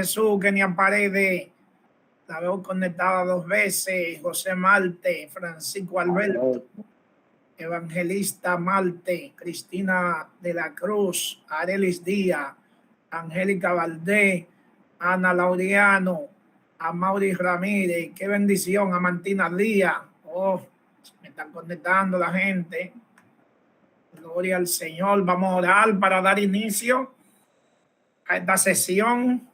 Jesús, Kenia Paredes, la veo conectada 2 veces, José Marte, Francisco Alberto, Evangelista Marte, Cristina de la Cruz, Arelis Díaz, Angélica Valdés, Ana Laureano, a Mauri Ramírez, qué bendición, a Martina Díaz. Oh, me están conectando la gente. Gloria al Señor. Vamos a orar para dar inicio a esta sesión.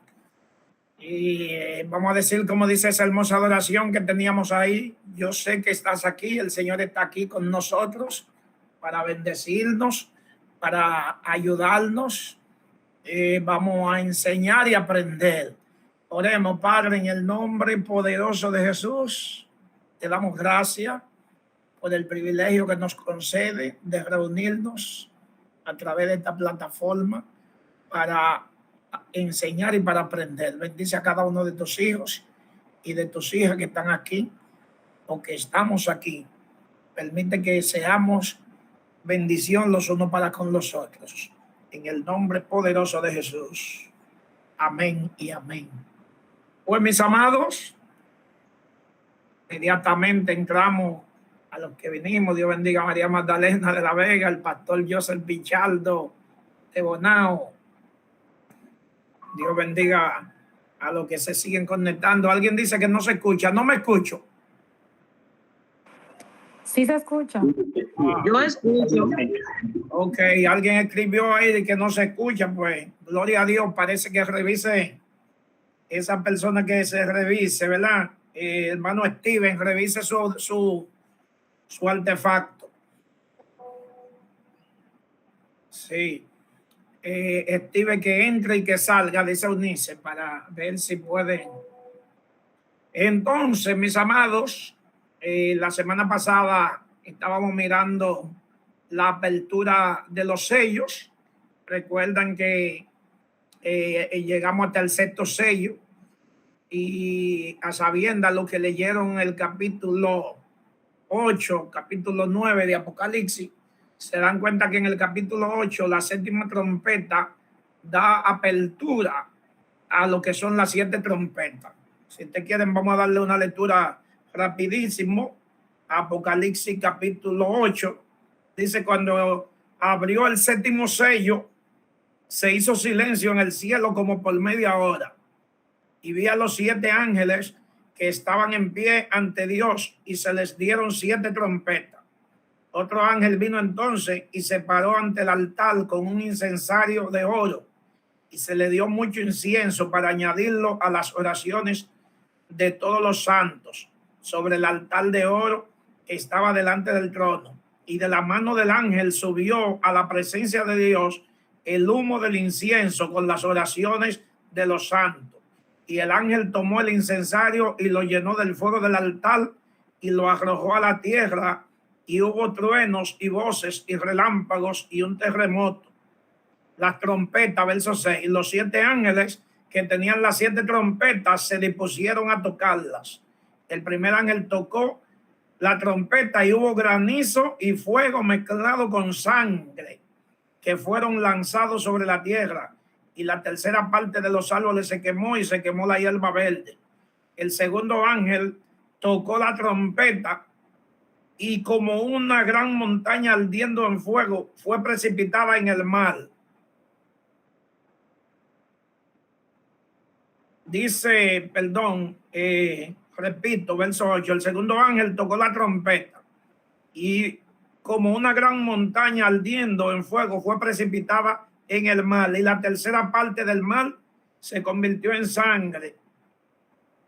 Y vamos a decir, como dice esa hermosa adoración que teníamos ahí: yo sé que estás aquí, el Señor está aquí con nosotros para bendecirnos, para ayudarnos. Vamos a enseñar y aprender. Oremos. Padre, en el nombre poderoso de Jesús, te damos gracias por el privilegio que nos concede de reunirnos a través de esta plataforma para enseñar y para aprender. Bendice a cada uno de tus hijos y de tus hijas que están aquí o que estamos aquí. Permite que seamos bendición los unos para con los otros. En el nombre poderoso de Jesús. Amén y amén. Pues, mis amados, inmediatamente entramos a los que vinimos. Dios bendiga a María Magdalena de la Vega, el pastor Joseph Pichardo de Bonao. Dios bendiga a los que se siguen conectando. Alguien dice que no se escucha. No me escucho. Sí se escucha. Yo escucho. Ok, alguien escribió ahí de que no se escucha. Pues, gloria a Dios, parece que revise esa persona, que se revise, ¿verdad? Hermano Steven, revise su artefacto. Sí. Steven, que entre y que salga, dice Eunice, para ver si puede. Entonces, mis amados, la semana pasada estábamos mirando la apertura de los sellos. Recuerdan que llegamos hasta el 6º sello, y a sabiendas lo que leyeron el capítulo 8, capítulo 9 de Apocalipsis, se dan cuenta que en el capítulo 8 la 7ª trompeta da apertura a lo que son las 7 trompetas. Si ustedes quieren, vamos a darle una lectura rapidísimo. Apocalipsis capítulo 8 dice: cuando abrió el 7º sello, se hizo silencio en el cielo como por media hora, y vi a los 7 ángeles que estaban en pie ante Dios, y se les dieron 7 trompetas. Otro ángel vino entonces y se paró ante el altar con un incensario de oro, y se le dio mucho incienso para añadirlo a las oraciones de todos los santos sobre el altar de oro que estaba delante del trono. Y de la mano del ángel subió a la presencia de Dios el humo del incienso con las oraciones de los santos. Y el ángel tomó el incensario y lo llenó del fuego del altar y lo arrojó a la tierra, y hubo truenos y voces y relámpagos y un terremoto. Las trompetas, verso 6, los 7 ángeles que tenían las 7 trompetas se dispusieron a tocarlas. El primer ángel tocó la trompeta y hubo granizo y fuego mezclado con sangre, que fueron lanzados sobre la tierra, y la tercera parte de los árboles se quemó, y se quemó la hierba verde. El segundo ángel tocó la trompeta, y como una gran montaña ardiendo en fuego fue precipitada en el mar. Dice, repito, verso 8, el segundo ángel tocó la trompeta, y como una gran montaña ardiendo en fuego fue precipitada en el mar, y la tercera parte del mar se convirtió en sangre,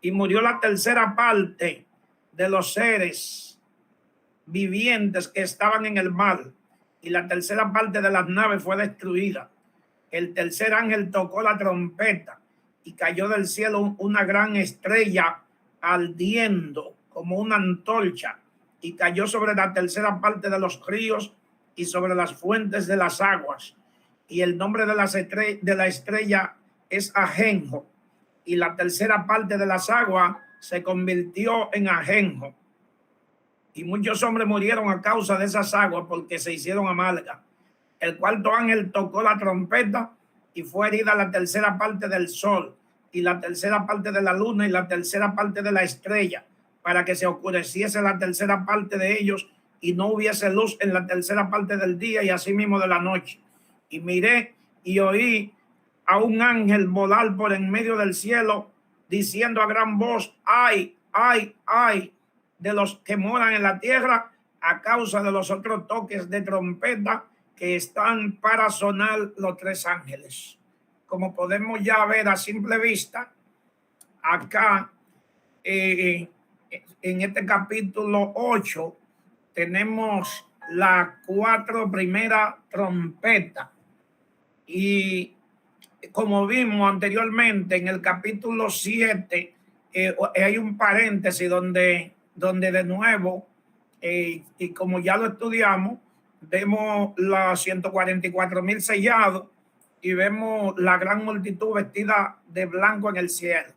y murió la tercera parte de los seres vivientes que estaban en el mar, y la tercera parte de las naves fue destruida. El tercer ángel tocó la trompeta, y cayó del cielo una gran estrella ardiendo como una antorcha, y cayó sobre la tercera parte de los ríos y sobre las fuentes de las aguas. Y el nombre de la estrella es Ajenjo, y la tercera parte de las aguas se convirtió en ajenjo. Y muchos hombres murieron a causa de esas aguas, porque se hicieron amargas. El cuarto ángel tocó la trompeta, y fue herida la tercera parte del sol, y la tercera parte de la luna y la tercera parte de la estrella, para que se oscureciese la tercera parte de ellos y no hubiese luz en la tercera parte del día y asimismo de la noche. Y miré y oí a un ángel volar por en medio del cielo, diciendo a gran voz: ay, ay, ay de los que moran en la tierra, a causa de los otros toques de trompeta que están para sonar los tres ángeles. Como podemos ya ver a simple vista, acá en este capítulo 8 tenemos las 4 primeras trompetas. Y como vimos anteriormente en el capítulo 7, hay un paréntesis donde de nuevo, y como ya lo estudiamos, vemos los 144,000 sellados y vemos la gran multitud vestida de blanco en el cielo.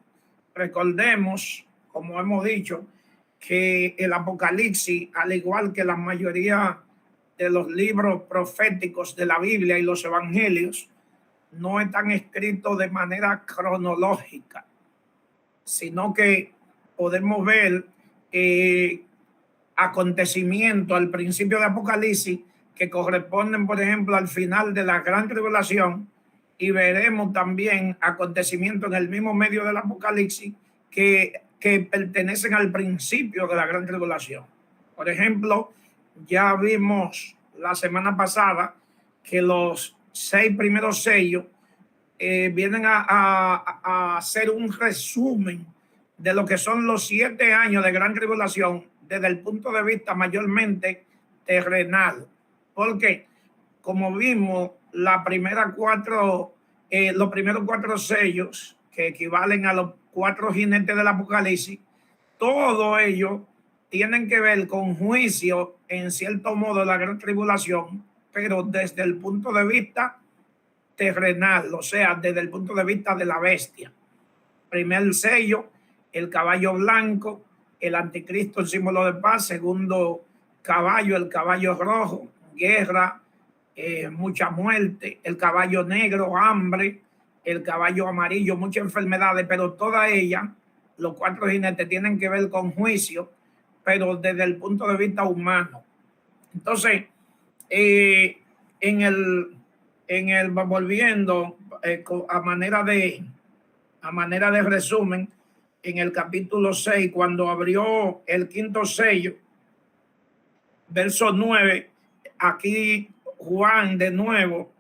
Recordemos, como hemos dicho, que el Apocalipsis, al igual que la mayoría de los libros proféticos de la Biblia y los evangelios, no están escritos de manera cronológica, sino que podemos ver acontecimientos al principio de Apocalipsis que corresponden, por ejemplo, al final de la gran tribulación, y veremos también acontecimientos en el mismo medio del Apocalipsis que pertenecen al principio de la gran tribulación. Por ejemplo, ya vimos la semana pasada que los 6 primeros sellos vienen a hacer un resumen de lo que son los 7 años de gran tribulación desde el punto de vista mayormente terrenal. Porque, como vimos, los primeros 4 sellos, que equivalen a los 4 jinetes del Apocalipsis, todo ello tienen que ver con juicio, en cierto modo, de la gran tribulación, pero desde el punto de vista terrenal, o sea, desde el punto de vista de la bestia. Primer sello, el caballo blanco, el anticristo, el símbolo de paz. Segundo caballo, el caballo rojo, guerra, mucha muerte. El caballo negro, hambre. El caballo amarillo, muchas enfermedades, pero todas ellas, los 4 jinetes, tienen que ver con juicio, pero desde el punto de vista humano. Entonces, volviendo a manera de resumen, en el capítulo 6, cuando abrió el 5º sello, verso 9, aquí Juan de nuevo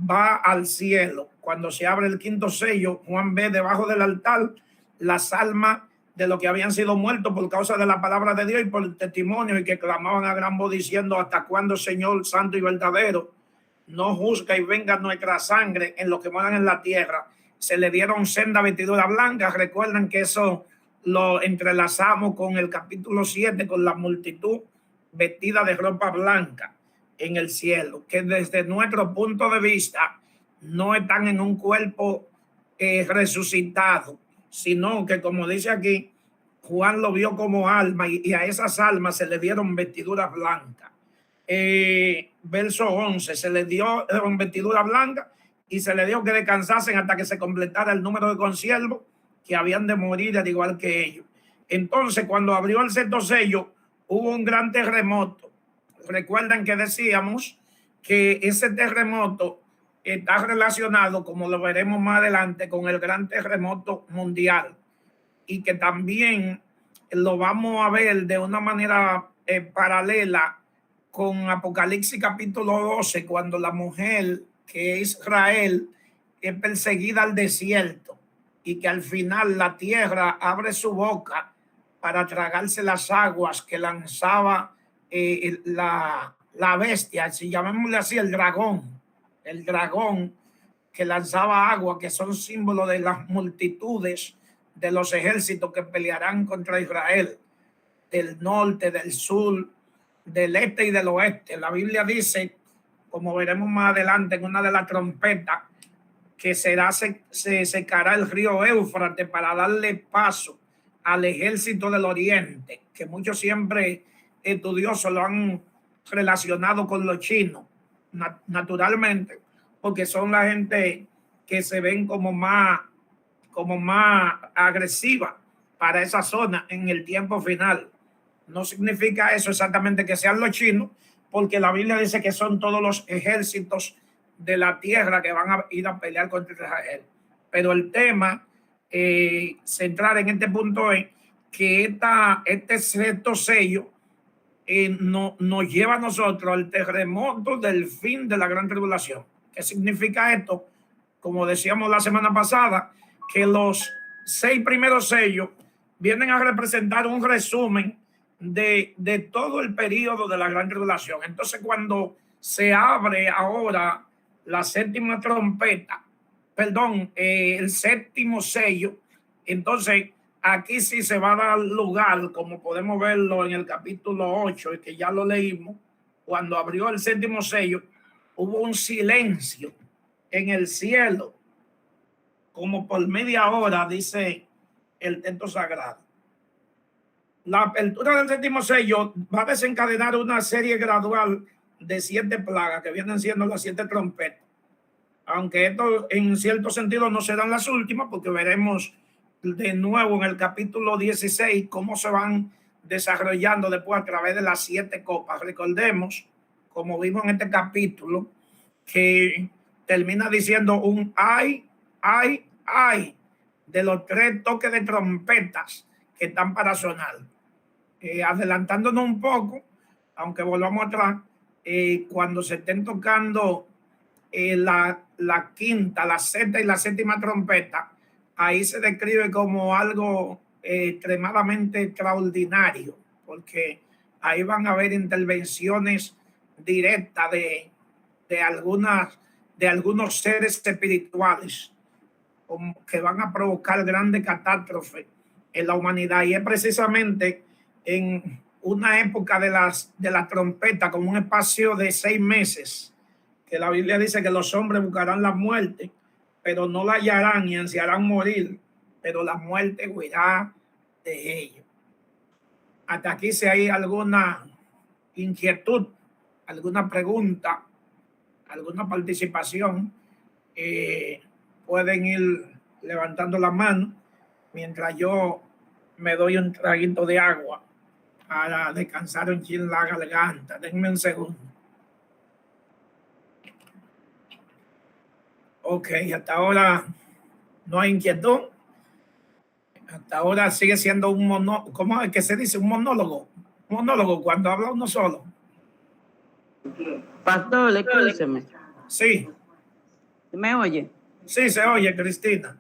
va al cielo. Cuando se abre el 5º sello, Juan ve debajo del altar las almas de los que habían sido muertos por causa de la palabra de Dios y por el testimonio, y que clamaban a gran voz diciendo: ¿hasta cuándo, Señor santo y verdadero, no juzga y venga nuestra sangre en los que moran en la tierra? Se le dieron senda vestidura blanca. Recuerdan que eso lo entrelazamos con el capítulo 7, con la multitud vestida de ropa blanca en el cielo, que desde nuestro punto de vista no están en un cuerpo resucitado, sino que, como dice aquí, Juan lo vio como alma, y a esas almas se le dieron vestiduras blancas. Verso 11, se le dio vestidura blanca y se le dio que descansasen hasta que se completara el número de consiervos que habían de morir al igual que ellos. Entonces, cuando abrió el 6º sello, hubo un gran terremoto. Recuerdan que decíamos que ese terremoto está relacionado, como lo veremos más adelante, con el gran terremoto mundial, y que también lo vamos a ver de una manera paralela con Apocalipsis capítulo 12, cuando la mujer, que es Israel, es perseguida al desierto, y que al final la tierra abre su boca para tragarse las aguas que lanzaba la bestia, si llamémosle así, el dragón que lanzaba agua, que son símbolos de las multitudes de los ejércitos que pelearán contra Israel, del norte, del sur, del este y del oeste. La Biblia dice, como veremos más adelante en una de las trompetas, que se secará el río Éufrates para darle paso al ejército del oriente, que muchos siempre estudiosos lo han relacionado con los chinos, naturalmente, porque son la gente que se ven como más como más agresiva para esa zona en el tiempo final. No significa eso exactamente que sean los chinos, porque la Biblia dice que son todos los ejércitos de la tierra que van a ir a pelear contra Israel. Pero el tema central en este punto es que este sexto sello nos lleva a nosotros al terremoto del fin de la gran tribulación. ¿Qué significa esto? Como decíamos la semana pasada, que los 6 primeros sellos vienen a representar un resumen de todo el periodo de la gran tribulación. Entonces, cuando se abre ahora la séptima trompeta, el séptimo sello, entonces aquí sí se va a dar lugar, como podemos verlo en el capítulo 8, y que ya lo leímos, cuando abrió el séptimo sello, hubo un silencio en el cielo, como por media hora, dice el texto sagrado. La apertura del séptimo sello va a desencadenar una serie gradual de 7 plagas que vienen siendo las 7 trompetas. Aunque esto en cierto sentido no serán las últimas, porque veremos de nuevo en el capítulo 16 cómo se van desarrollando después a través de las 7 copas. Recordemos, como vimos en este capítulo, que termina diciendo un ay de los 3 toques de trompetas que están para sonar. Adelantándonos un poco, aunque volvamos atrás, cuando se estén tocando la quinta, la sexta y la séptima trompeta, ahí se describe como algo extremadamente extraordinario, porque ahí van a haber intervenciones directas de algunos seres espirituales que van a provocar grandes catástrofes en la humanidad. Y es precisamente en una época de la trompeta, como un espacio de 6 meses, que la Biblia dice que los hombres buscarán la muerte, pero no la hallarán y ansiarán morir, pero la muerte huirá de ellos. Hasta aquí, si hay alguna inquietud, alguna pregunta, alguna participación, pueden ir levantando la mano mientras yo me doy un traguito de agua para descansar un chin la garganta. Denme un segundo. Ok, hasta ahora no hay inquietud. Hasta ahora sigue siendo un monólogo. ¿Cómo es que se dice? Un monólogo. Un monólogo cuando habla uno solo. Pastor, escúcheme. Sí. ¿Me oye? Sí, se oye, Cristina.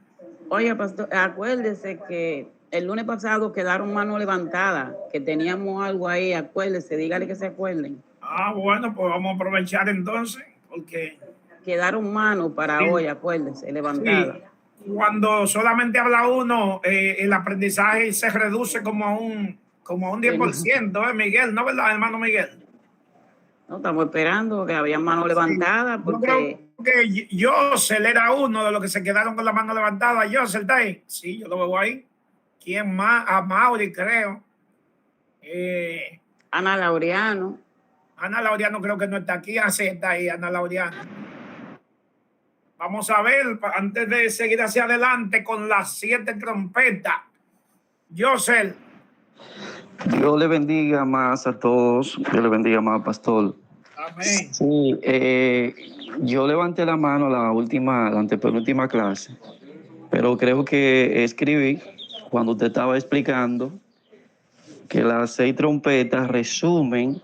Oye, pastor, acuérdese que el lunes pasado quedaron manos levantadas, que teníamos algo ahí, acuérdese, dígale que se acuerden. Bueno, pues vamos a aprovechar entonces, porque quedaron manos para sí. Hoy, acuérdese, levantadas. Sí. Cuando solamente habla uno, el aprendizaje se reduce como a un 10%, Miguel, ¿no, verdad, hermano Miguel? No, estamos esperando que había manos levantadas, porque... Yo creo que Josel era uno de los que se quedaron con la mano levantada. Josel está ahí. Sí, yo lo veo ahí. ¿Quién más? A Mauri, creo. Ana Laureano. Ana Laureano creo que no está aquí. Así está ahí, Ana Laureano. Vamos a ver, antes de seguir hacia adelante con las 7 trompetas. Josel. Dios le bendiga más a todos. Dios le bendiga más, pastor. Amén. Sí, yo levanté la mano la antepenúltima clase, pero creo que escribí cuando usted estaba explicando que las 6 trompetas resumen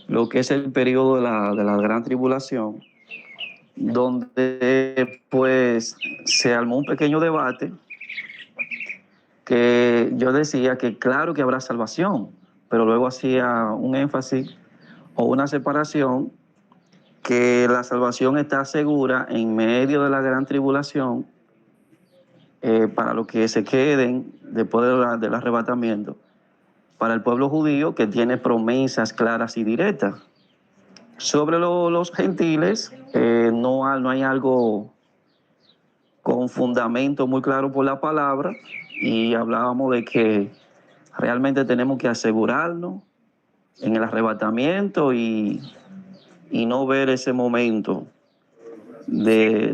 lo que es el periodo de la gran tribulación, donde pues se armó un pequeño debate que yo decía que claro que habrá salvación, pero luego hacía un énfasis o una separación que la salvación está segura en medio de la gran tribulación para los que se queden después del arrebatamiento, para el pueblo judío que tiene promesas claras y directas. Sobre los gentiles no hay algo con fundamento muy claro por la palabra, y hablábamos de que realmente tenemos que asegurarnos en el arrebatamiento y no ver ese momento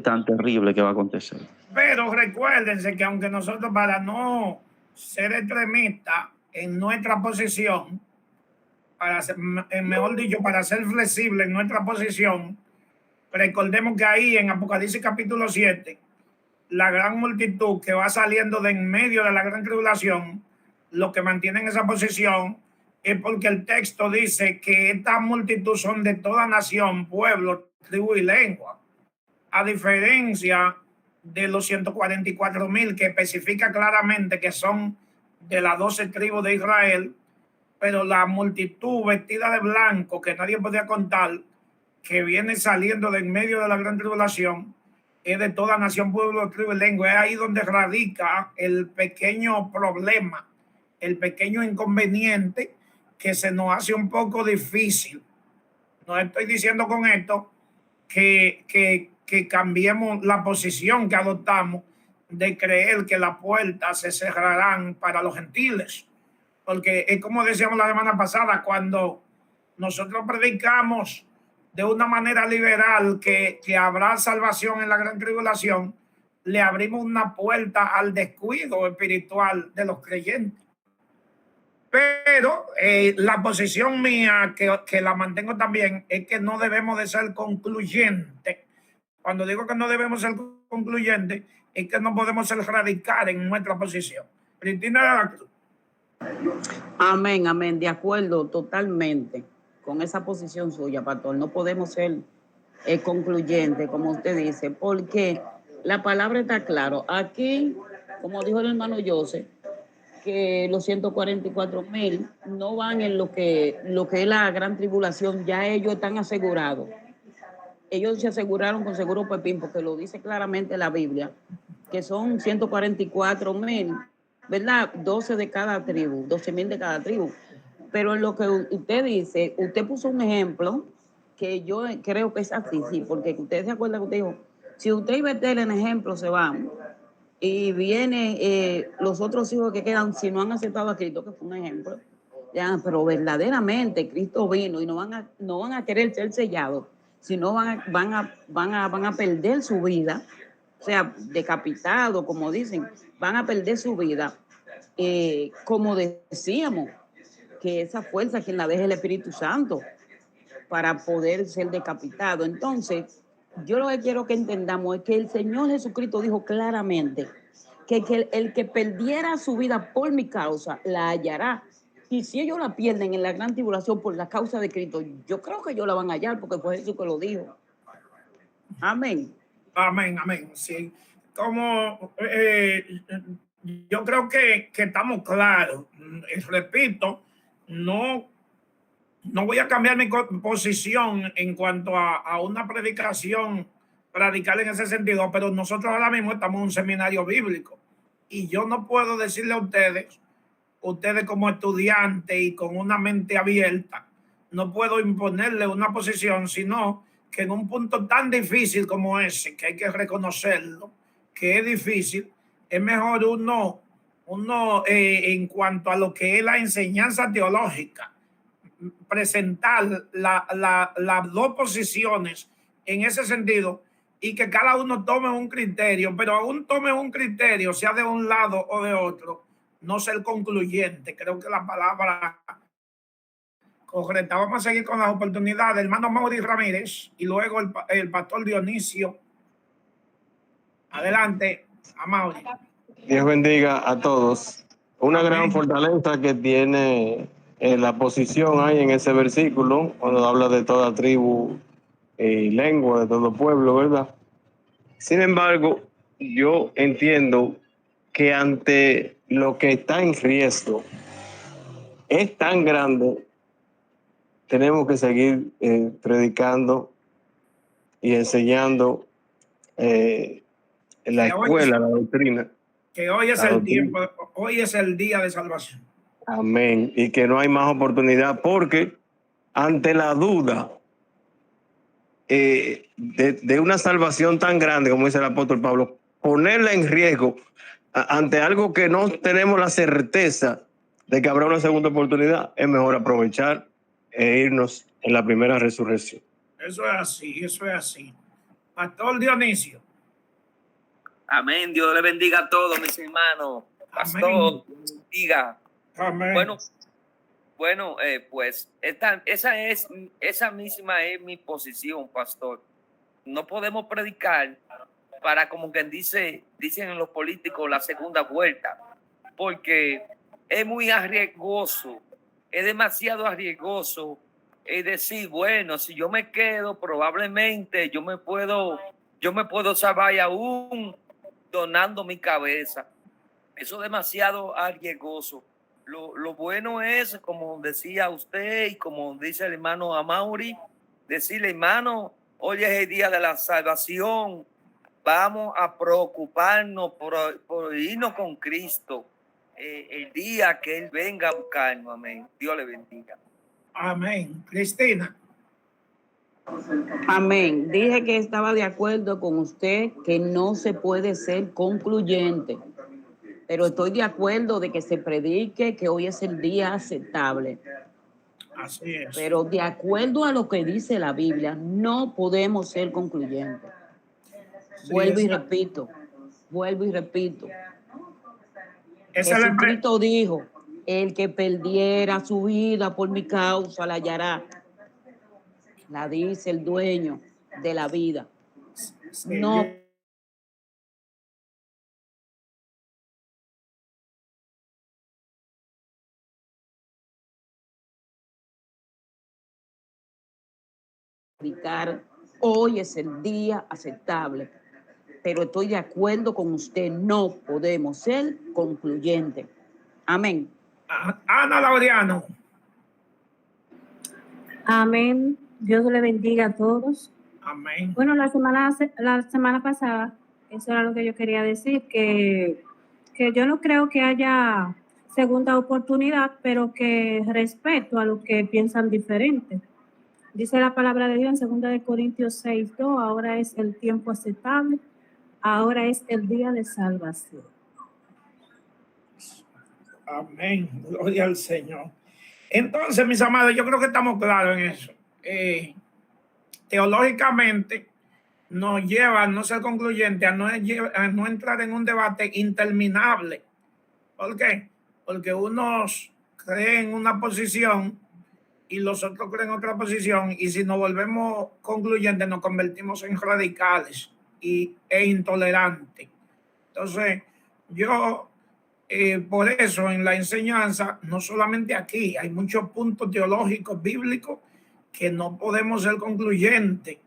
tan terrible que va a acontecer. Pero recuérdense que aunque nosotros, para no ser extremistas en nuestra posición, mejor dicho, para ser flexible en nuestra posición, recordemos que ahí en Apocalipsis capítulo 7, la gran multitud que va saliendo de en medio de la gran tribulación, lo que mantienen esa posición es porque el texto dice que esta multitud son de toda nación, pueblo, tribu y lengua, a diferencia de los 144,000 que especifica claramente que son de las 12 tribus de Israel, pero la multitud vestida de blanco que nadie podía contar, que viene saliendo de en medio de la gran tribulación, es de toda nación, pueblo, tribu y lengua. Es ahí donde radica el pequeño problema, el pequeño inconveniente que se nos hace un poco difícil. No estoy diciendo con esto que cambiemos la posición que adoptamos de creer que las puertas se cerrarán para los gentiles, porque es como decíamos la semana pasada, cuando nosotros predicamos de una manera liberal que habrá salvación en la gran tribulación, le abrimos una puerta al descuido espiritual de los creyentes. Pero la posición mía, que la mantengo también, es que no debemos de ser concluyentes. Cuando digo que no debemos ser concluyentes, es que no podemos ser radicales en nuestra posición. Cristina de la Cruz. Amén, amén, de acuerdo totalmente con esa posición suya, pastor. No podemos ser concluyentes, como usted dice, porque la palabra está claro. Aquí, como dijo el hermano Joseph, que los 144,000 no van en lo que es la gran tribulación, ya ellos están asegurados. Ellos se aseguraron con seguro Pepín, porque lo dice claramente la Biblia, que son 144,000, ¿verdad? 12 de cada tribu, 12,000 de cada tribu. Pero en lo que usted dice, usted puso un ejemplo que yo creo que es así, sí, porque usted se acuerda que usted dijo, si usted y Betel en ejemplo se van, y viene los otros hijos que quedan, si no han aceptado a Cristo, que fue un ejemplo, ya, pero verdaderamente Cristo vino y no van a querer ser sellados, sino van a perder su vida, o sea, decapitado, como dicen, van a perder su vida. Como decíamos, que esa fuerza quien la deje el Espíritu Santo para poder ser decapitado. Entonces, yo lo que quiero que entendamos es que el Señor Jesucristo dijo claramente que el que perdiera su vida por mi causa, la hallará. Y si ellos la pierden en la gran tribulación por la causa de Cristo, yo creo que ellos la van a hallar, porque fue Jesús que lo dijo. Amén. Amén, amén. Sí. Como yo creo que estamos claros. Repito, no voy a cambiar mi posición en cuanto a una predicación radical en ese sentido, pero nosotros ahora mismo estamos en un seminario bíblico y yo no puedo decirle a ustedes como estudiantes y con una mente abierta, no puedo imponerle una posición, sino que en un punto tan difícil como ese, que hay que reconocerlo, que es difícil, es mejor uno en cuanto a lo que es la enseñanza teológica, presentar las dos posiciones en ese sentido y que cada uno tome un criterio, pero aún tome un criterio, sea de un lado o de otro, no ser concluyente. Creo que la palabra correcta. Vamos a seguir con las oportunidades. Hermano Mauri Ramírez y luego el pastor Dionisio. Adelante, a Mauri. Dios bendiga a todos. Una Amén. gran fortaleza que tiene la posición ahí en ese versículo, cuando habla de toda tribu y lengua, de todo pueblo, ¿verdad? Sin embargo, yo entiendo que ante lo que está en riesgo es tan grande, tenemos que seguir predicando y enseñando en la escuela, la doctrina. Que hoy es el tiempo, hoy es el día de salvación. Amén. Y que no hay más oportunidad, porque ante la duda de una salvación tan grande, como dice el apóstol Pablo, ponerla en riesgo ante algo que no tenemos la certeza de que habrá una segunda oportunidad, es mejor aprovechar e irnos en la primera resurrección. Eso es así, eso es así. Pastor Dionisio. Amén. Dios le bendiga a todos mis hermanos. Pastor, bendiga. Amén. Bueno, pues esa misma es mi posición, pastor. No podemos predicar para, como quien dicen los políticos, la segunda vuelta, porque es muy arriesgoso, es demasiado arriesgoso. Es decir, bueno, si yo me quedo, probablemente yo me puedo salvar y aún donando mi cabeza. Eso es demasiado arriesgoso. Lo bueno es, como decía usted y como dice el hermano Amaury, decirle, hermano, hoy es el día de la salvación. Vamos a preocuparnos por irnos con Cristo el día que Él venga a buscarnos. Amén. Dios le bendiga. Amén. Cristina. Amén. Dije que estaba de acuerdo con usted que no se puede ser concluyente, pero estoy de acuerdo de que se predique que hoy es el día aceptable. Así es. Pero de acuerdo a lo que dice la Biblia, no podemos ser concluyentes. Vuelvo y repito. Jesucristo dijo, el que perdiera su vida por mi causa la hallará. La dice el dueño de la vida. No predicar, hoy es el día aceptable, pero estoy de acuerdo con usted, no podemos ser concluyentes. Amén. Ana Laureano. Amén. Dios le bendiga a todos. Amén. Bueno, la semana pasada, eso era lo que yo quería decir, que yo no creo que haya segunda oportunidad, pero que respeto a los que piensan diferente. Dice la palabra de Dios en 2 Corintios 6:2, ahora es el tiempo aceptable, ahora es el día de salvación. Amén. Gloria al Señor. Entonces, mis amados, yo creo que estamos claros en eso. Teológicamente nos lleva a no ser concluyente, a no entrar en un debate interminable. ¿Por qué? Porque unos creen una posición y los otros creen otra posición, y si nos volvemos concluyentes nos convertimos en radicales e intolerantes. Entonces, yo por eso en la enseñanza, no solamente aquí, hay muchos puntos teológicos bíblicos que no podemos ser concluyentes,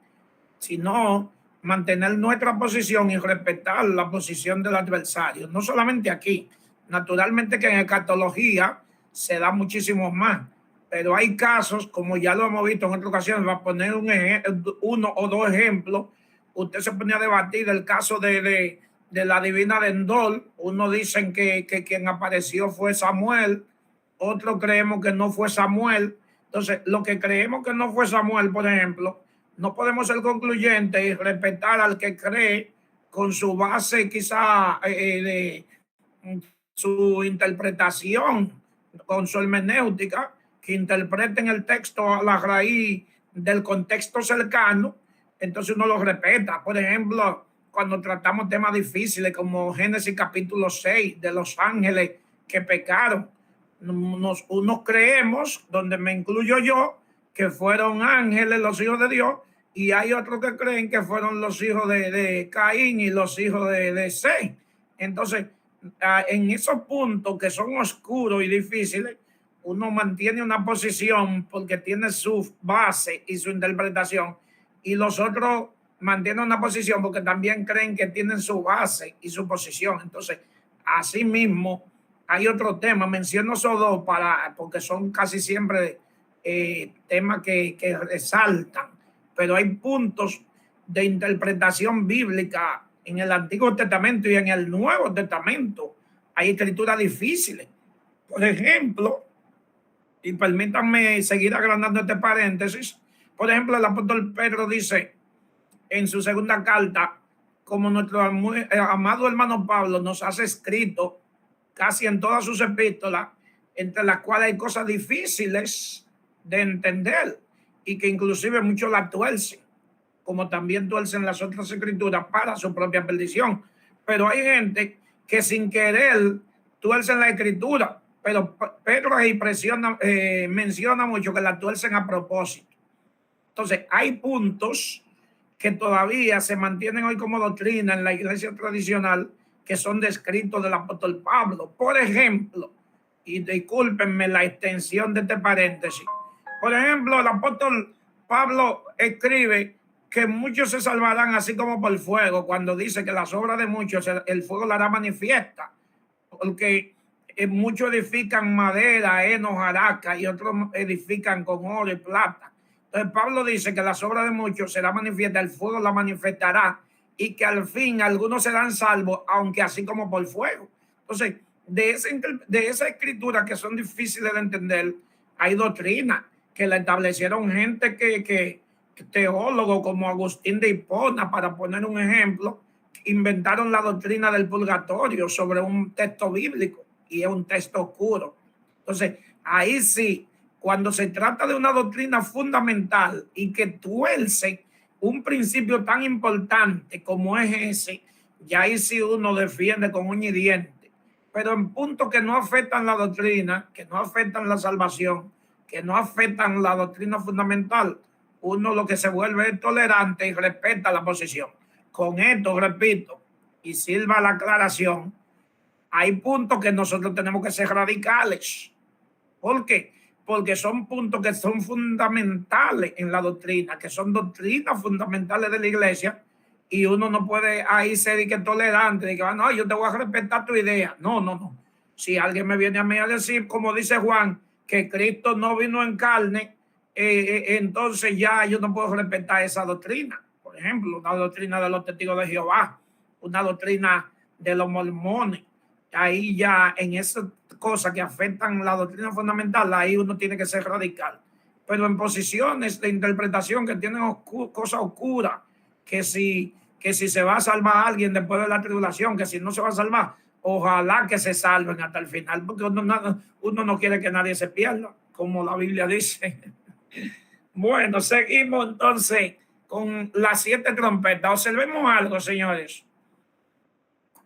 sino mantener nuestra posición y respetar la posición del adversario. No solamente aquí, naturalmente que en escatología se da muchísimo más, pero hay casos, como ya lo hemos visto en otra ocasión, va a poner uno o dos ejemplos. Usted se ponía a debatir el caso de la divina de Endor. Uno dicen que quien apareció fue Samuel, otros creemos que no fue Samuel. Entonces, lo que creemos que no fue Samuel, por ejemplo, no podemos ser concluyentes y respetar al que cree con su base quizá de su interpretación, con su hermenéutica, que interpreten el texto a la raíz del contexto cercano. Entonces uno lo respeta. Por ejemplo, cuando tratamos temas difíciles como Génesis capítulo 6 de los ángeles que pecaron, unos creemos, donde me incluyo yo, que fueron ángeles los hijos de Dios, y hay otros que creen que fueron los hijos de Caín y los hijos de Seth. Entonces, en esos puntos que son oscuros y difíciles, uno mantiene una posición porque tiene su base y su interpretación, y los otros mantienen una posición porque también creen que tienen su base y su posición. Entonces, así mismo, hay otro tema, menciono esos dos porque son casi siempre temas que resaltan, pero hay puntos de interpretación bíblica en el Antiguo Testamento y en el Nuevo Testamento. Hay escrituras difíciles. Por ejemplo, y permítanme seguir agrandando este paréntesis, por ejemplo, el apóstol Pedro dice en su segunda carta, como nuestro amado hermano Pablo nos hace escrito casi en todas sus epístolas, entre las cuales hay cosas difíciles de entender y que inclusive muchos la tuercen, como también tuercen las otras escrituras para su propia perdición. pero hay gente que sin querer tuercen la escritura, pero Pedro ahí menciona mucho que la tuercen a propósito. Entonces, hay puntos que todavía se mantienen hoy como doctrina en la iglesia tradicional que son descritos del apóstol Pablo. Por ejemplo, y discúlpenme la extensión de este paréntesis, por ejemplo, el apóstol Pablo escribe que muchos se salvarán así como por fuego, cuando dice que las obras de muchos el fuego la hará manifiesta, porque muchos edifican madera, heno, jaraca, y otros edifican con oro y plata. Entonces Pablo dice que las obras de muchos será manifiesta, el fuego la manifestará, y que al fin algunos serán salvos, aunque así como por fuego. Entonces, de esa escritura que son difíciles de entender, hay doctrina que la establecieron gente que teólogos como Agustín de Hipona, para poner un ejemplo, inventaron la doctrina del purgatorio sobre un texto bíblico, y es un texto oscuro. Entonces, ahí sí, cuando se trata de una doctrina fundamental y que tuerce un principio tan importante como es ese, ya ahí sí uno defiende con uña y diente. Pero en puntos que no afectan la doctrina, que no afectan la salvación, que no afectan la doctrina fundamental, uno lo que se vuelve es tolerante y respeta la posición. Con esto, repito, y sirva la aclaración, hay puntos que nosotros tenemos que ser radicales. ¿Por qué? Porque son puntos que son fundamentales en la doctrina, que son doctrinas fundamentales de la iglesia, y uno no puede ahí ser tolerante, de que no, yo te voy a respetar tu idea. No. Si alguien me viene a mí a decir, como dice Juan, que Cristo no vino en carne, entonces ya yo no puedo respetar esa doctrina. Por ejemplo, una doctrina de los testigos de Jehová, una doctrina de los mormones. Ahí ya en esas cosas que afectan la doctrina fundamental, ahí uno tiene que ser radical. Pero en posiciones de interpretación que tienen cosas oscuras, que si se va a salvar a alguien después de la tribulación, que si no se va a salvar, ojalá que se salven hasta el final, porque uno no quiere que nadie se pierda, como la Biblia dice. Bueno, seguimos entonces con las 7 trompetas. Observemos algo, señores.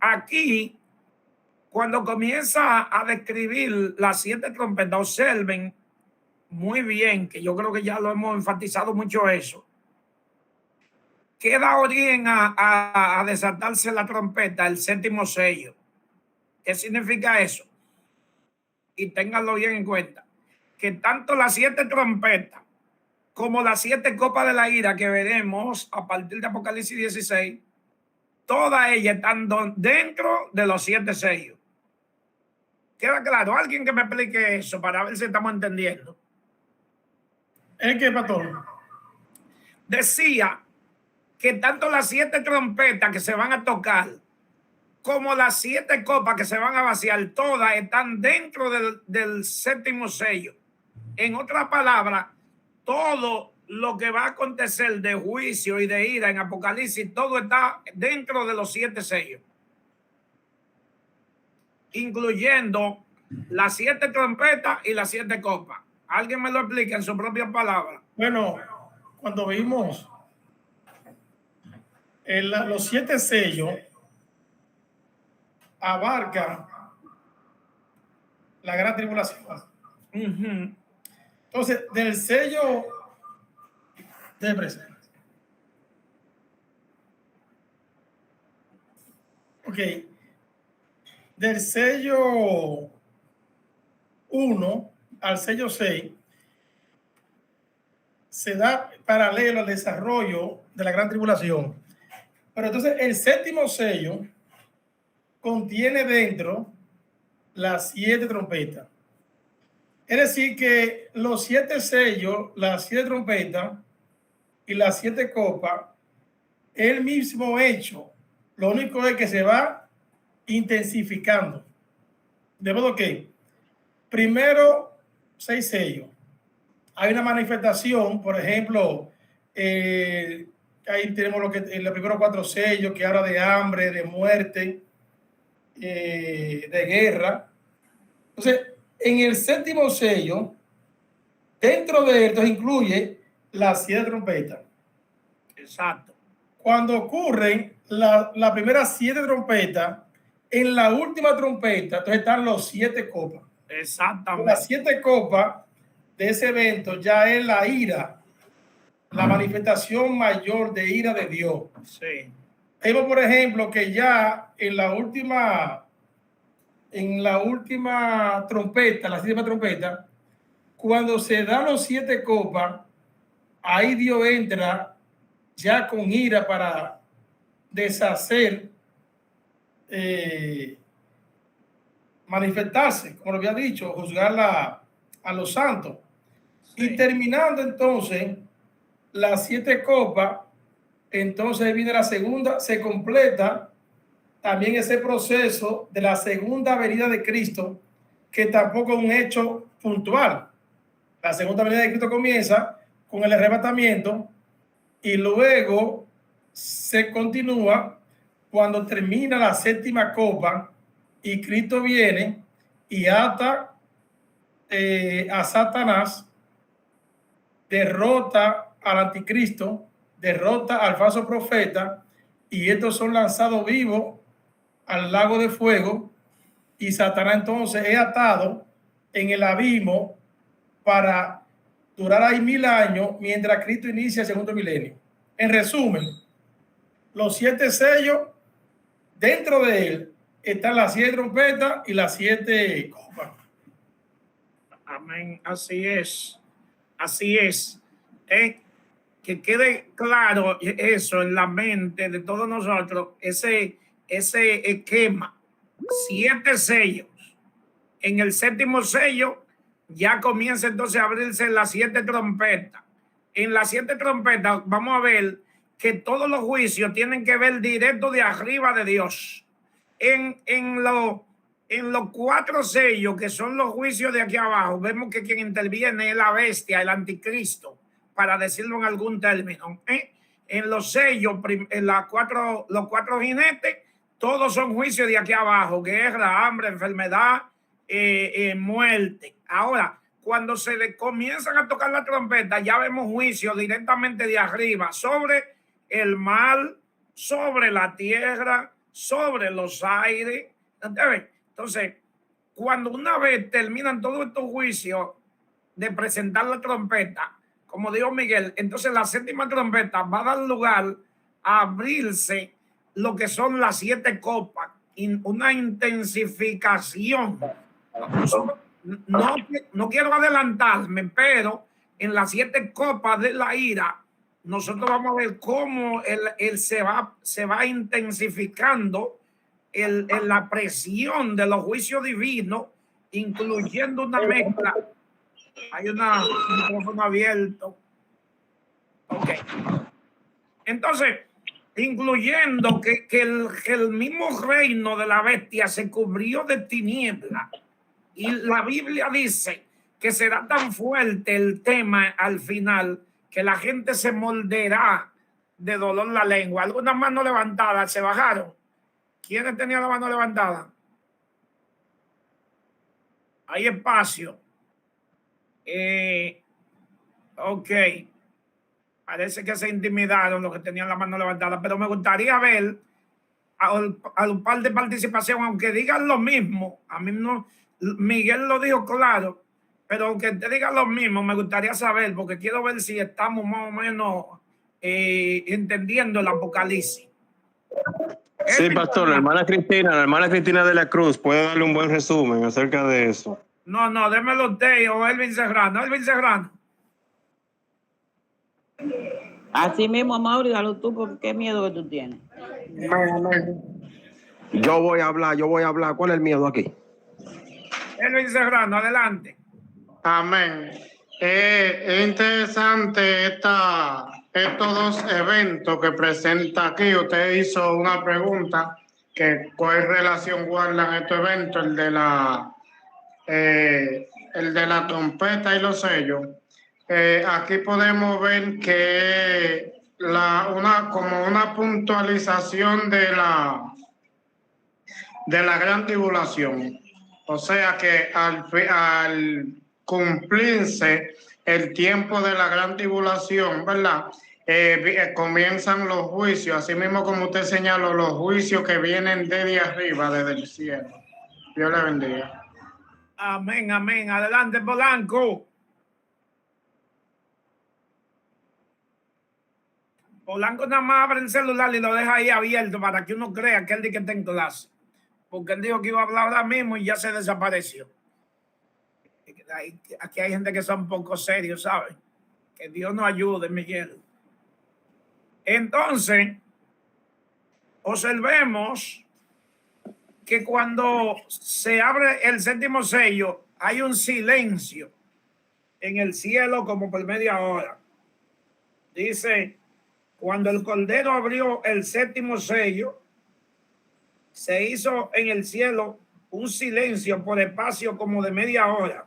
Aquí, cuando comienza a describir las 7 trompetas, observen muy bien, que yo creo que ya lo hemos enfatizado mucho eso, que da origen a desatarse la trompeta, el 7º sello. ¿Qué significa eso? Y ténganlo bien en cuenta, que tanto las 7 trompetas como las 7 copas de la ira que veremos a partir de Apocalipsis 16, todas ellas están dentro de los 7 sellos. ¿Queda claro? Alguien que me explique eso para ver si estamos entendiendo. ¿El qué, pastor? Decía que tanto las 7 trompetas que se van a tocar como las 7 copas que se van a vaciar, todas están dentro del 7º sello. En otras palabras, todo lo que va a acontecer de juicio y de ira en Apocalipsis, todo está dentro de los 7 sellos, incluyendo las 7 trompetas y las 7 copas. ¿Alguien me lo explica en su propia palabra? Bueno, cuando vimos los 7 sellos, abarcan la gran tribulación. Entonces, del sello de presente. Ok. Del sello 1 al sello 6 se da paralelo al desarrollo de la gran tribulación. Pero entonces el 7º sello contiene dentro las 7 trompetas. Es decir, que los 7 sellos, las 7 trompetas y las 7 copas, el mismo hecho. Lo único es que se va intensificando. De modo que, primero, 6 sellos. Hay una manifestación, por ejemplo, ahí tenemos los primeros 4 sellos que habla de hambre, de muerte, de guerra. Entonces, en el 7º sello, dentro de esto incluye las 7 trompetas. Exacto. cuando ocurren las primeras 7 trompetas, en la última trompeta, entonces están los 7 copas. Exactamente. Las 7 copas de ese evento ya es la ira, la manifestación mayor de ira de Dios. Sí. Vemos, por ejemplo, que ya en la última trompeta, la 7ª trompeta, cuando se dan los 7 copas, ahí Dios entra ya con ira para deshacer, manifestarse, como lo había dicho, juzgar a los santos. Sí. Y terminando entonces las 7 copas, entonces viene la segunda, se completa también ese proceso de la segunda venida de Cristo, que tampoco es un hecho puntual. La segunda venida de Cristo comienza con el arrebatamiento y luego se continúa cuando termina la 7ª copa y Cristo viene y ata a Satanás, derrota al anticristo, derrota al falso profeta, y estos son lanzados vivos al lago de fuego, y Satanás entonces es atado en el abismo para durar ahí 1000 años mientras Cristo inicia el segundo milenio. En resumen, los 7 sellos, dentro de él están las 7 trompetas y las 7 copas. Amén, así es. Así es. Que quede claro eso en la mente de todos nosotros, ese esquema. 7 sellos. En el 7º sello ya comienza entonces a abrirse las 7 trompetas. En las 7 trompetas vamos a ver que todos los juicios tienen que ver directo de arriba de Dios. En los 4 sellos, que son los juicios de aquí abajo, vemos que quien interviene es la bestia, el anticristo, para decirlo en algún término. En los sellos, en los 4 jinetes, todos son juicios de aquí abajo: guerra, hambre, enfermedad, muerte. Ahora, cuando se le comienzan a tocar la trompeta, ya vemos juicios directamente de arriba sobre el mar, sobre la tierra, sobre los aires. Entonces, cuando una vez terminan todos estos juicios de presentar la trompeta, como dijo Miguel, entonces la 7ª trompeta va a dar lugar a abrirse lo que son las 7 copas, una intensificación. No quiero adelantarme, pero en las 7 copas de la ira, nosotros vamos a ver cómo se va intensificando la presión de los juicios divinos, incluyendo una mezcla. Hay un micrófono abierto. Ok. Entonces, incluyendo que el mismo reino de la bestia se cubrió de tiniebla. Y la Biblia dice que será tan fuerte el tema al final que la gente se morderá de dolor la lengua. Algunas manos levantadas se bajaron. ¿Quiénes tenían la mano levantada? Hay espacio. Ok. Parece que se intimidaron los que tenían la mano levantada, pero me gustaría ver a un par de participación, aunque digan lo mismo. A mí no, Miguel lo dijo claro, pero aunque te digan lo mismo, me gustaría saber, porque quiero ver si estamos más o menos entendiendo el Apocalipsis. Sí, pastor, la hermana Cristina de la Cruz puede darle un buen resumen acerca de eso. No, démelo usted o Elvin Serrano. Elvin Serrano. Así mismo, Mauri, dalo tú, porque qué miedo que tú tienes. Yo voy a hablar. ¿Cuál es el miedo aquí? Elvin Serrano, adelante. Amén. Es interesante estos 2 eventos que presenta aquí. Usted hizo una pregunta que cuál relación guardan estos eventos, el de la trompeta y los sellos. Aquí podemos ver que como una puntualización de la gran tribulación. O sea que al cumplirse el tiempo de la gran tribulación, ¿verdad? comienzan los juicios, así mismo como usted señaló, los juicios que vienen desde arriba, desde el cielo. Dios le bendiga. Amén, amén. Adelante, Polanco. Polanco nada más abre el celular y lo deja ahí abierto para que uno crea que él dice que está en clase. Porque él dijo que iba a hablar ahora mismo y ya se desapareció. Aquí hay gente que son un poco serios, ¿sabes? Que Dios nos ayude, Miguel. Entonces, observemos que cuando se abre el séptimo sello, hay un silencio en el cielo como por media hora. Dice, cuando el Cordero abrió el séptimo sello, se hizo en el cielo un silencio por espacio como de media hora.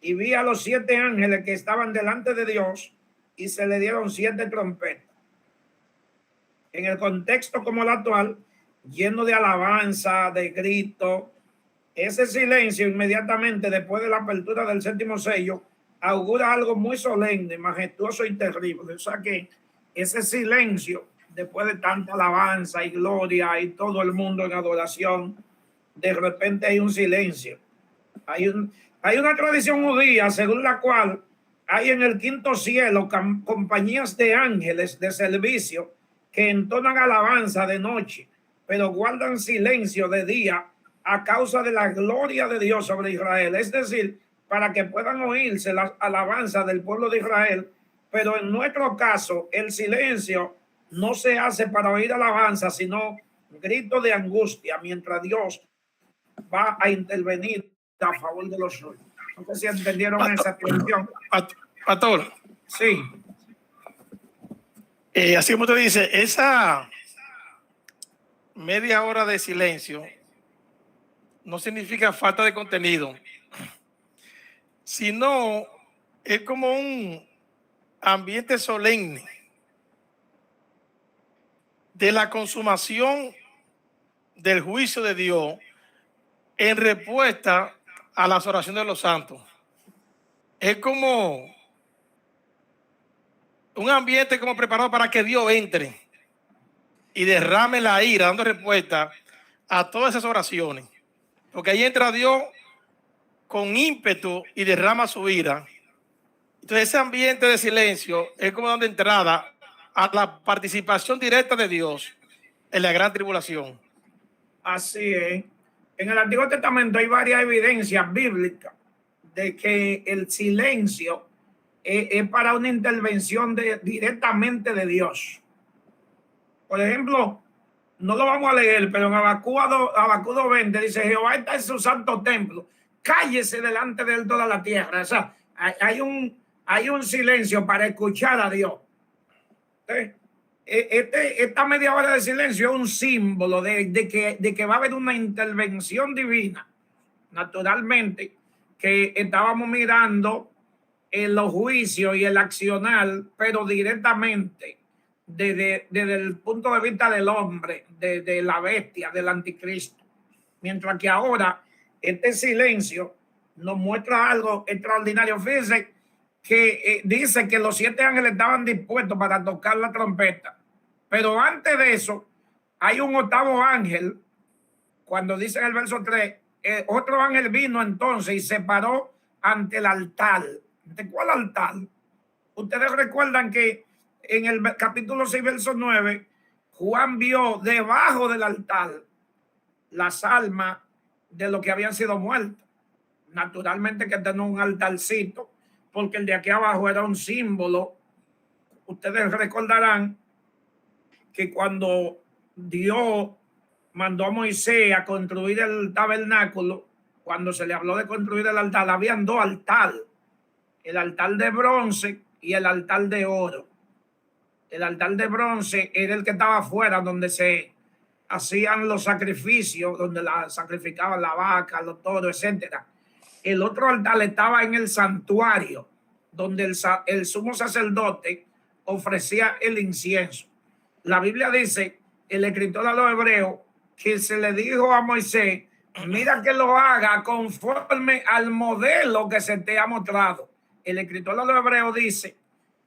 Y vi a los 7 ángeles que estaban delante de Dios y se le dieron 7 trompetas. En el contexto como el actual, lleno de alabanza, de grito, ese silencio inmediatamente después de la apertura del séptimo sello augura algo muy solemne, majestuoso y terrible. O sea que ese silencio, después de tanta alabanza y gloria y todo el mundo en adoración, de repente hay un silencio. Hay una tradición judía según la cual hay en el quinto cielo compañías de ángeles de servicio que entonan alabanza de noche, pero guardan silencio de día a causa de la gloria de Dios sobre Israel. Es decir, para que puedan oírse las alabanzas del pueblo de Israel. Pero en nuestro caso, el silencio no se hace para oír alabanza, sino grito de angustia, mientras Dios va a intervenir a favor de los suyos. No sé si entendieron esa explicación. Pastor. Sí. Así como usted dice, esa media hora de silencio no significa falta de contenido, sino es como un ambiente solemne de la consumación del juicio de Dios en respuesta a las oraciones de los santos. Es como un ambiente como preparado para que Dios entre y derrame la ira, dando respuesta a todas esas oraciones. Porque ahí entra Dios con ímpetu y derrama su ira. Entonces ese ambiente de silencio es como dando entrada a la participación directa de Dios en la gran tribulación. Así es. En el Antiguo Testamento hay varias evidencias bíblicas de que el silencio es para una intervención directamente de Dios. Por ejemplo, no lo vamos a leer, pero en Habacuc 2:20 dice, Jehová está en su santo templo, cállese delante de él toda la tierra. O sea, hay un silencio para escuchar a Dios. Esta media hora de silencio es un símbolo de que va a haber una intervención divina. Naturalmente, que estábamos mirando en los juicios y el accionar, pero directamente desde el punto de vista del hombre, de la bestia, del anticristo. Mientras que ahora este silencio nos muestra algo extraordinario. Fíjense que dice que los 7 ángeles estaban dispuestos para tocar la trompeta. Pero antes de eso, hay un 8º ángel. Cuando dice en el verso 3, otro ángel vino entonces y se paró ante el altar. ¿De cuál altar? Ustedes recuerdan que en el capítulo 6, verso 9, Juan vio debajo del altar las almas de los que habían sido muertos. Naturalmente que tenía un altarcito, porque el de aquí abajo era un símbolo. Ustedes recordarán que cuando Dios mandó a Moisés a construir el tabernáculo, cuando se le habló de construir el altar, habían 2 altares, el altar de bronce y el altar de oro. El altar de bronce era el que estaba afuera, donde se hacían los sacrificios, donde sacrificaban la vaca, los toros, etcétera. El otro altar estaba en el santuario, donde el sumo sacerdote ofrecía el incienso. La Biblia dice, el escritor a los hebreos, que se le dijo a Moisés, mira que lo haga conforme al modelo que se te ha mostrado. El escritor a los hebreos dice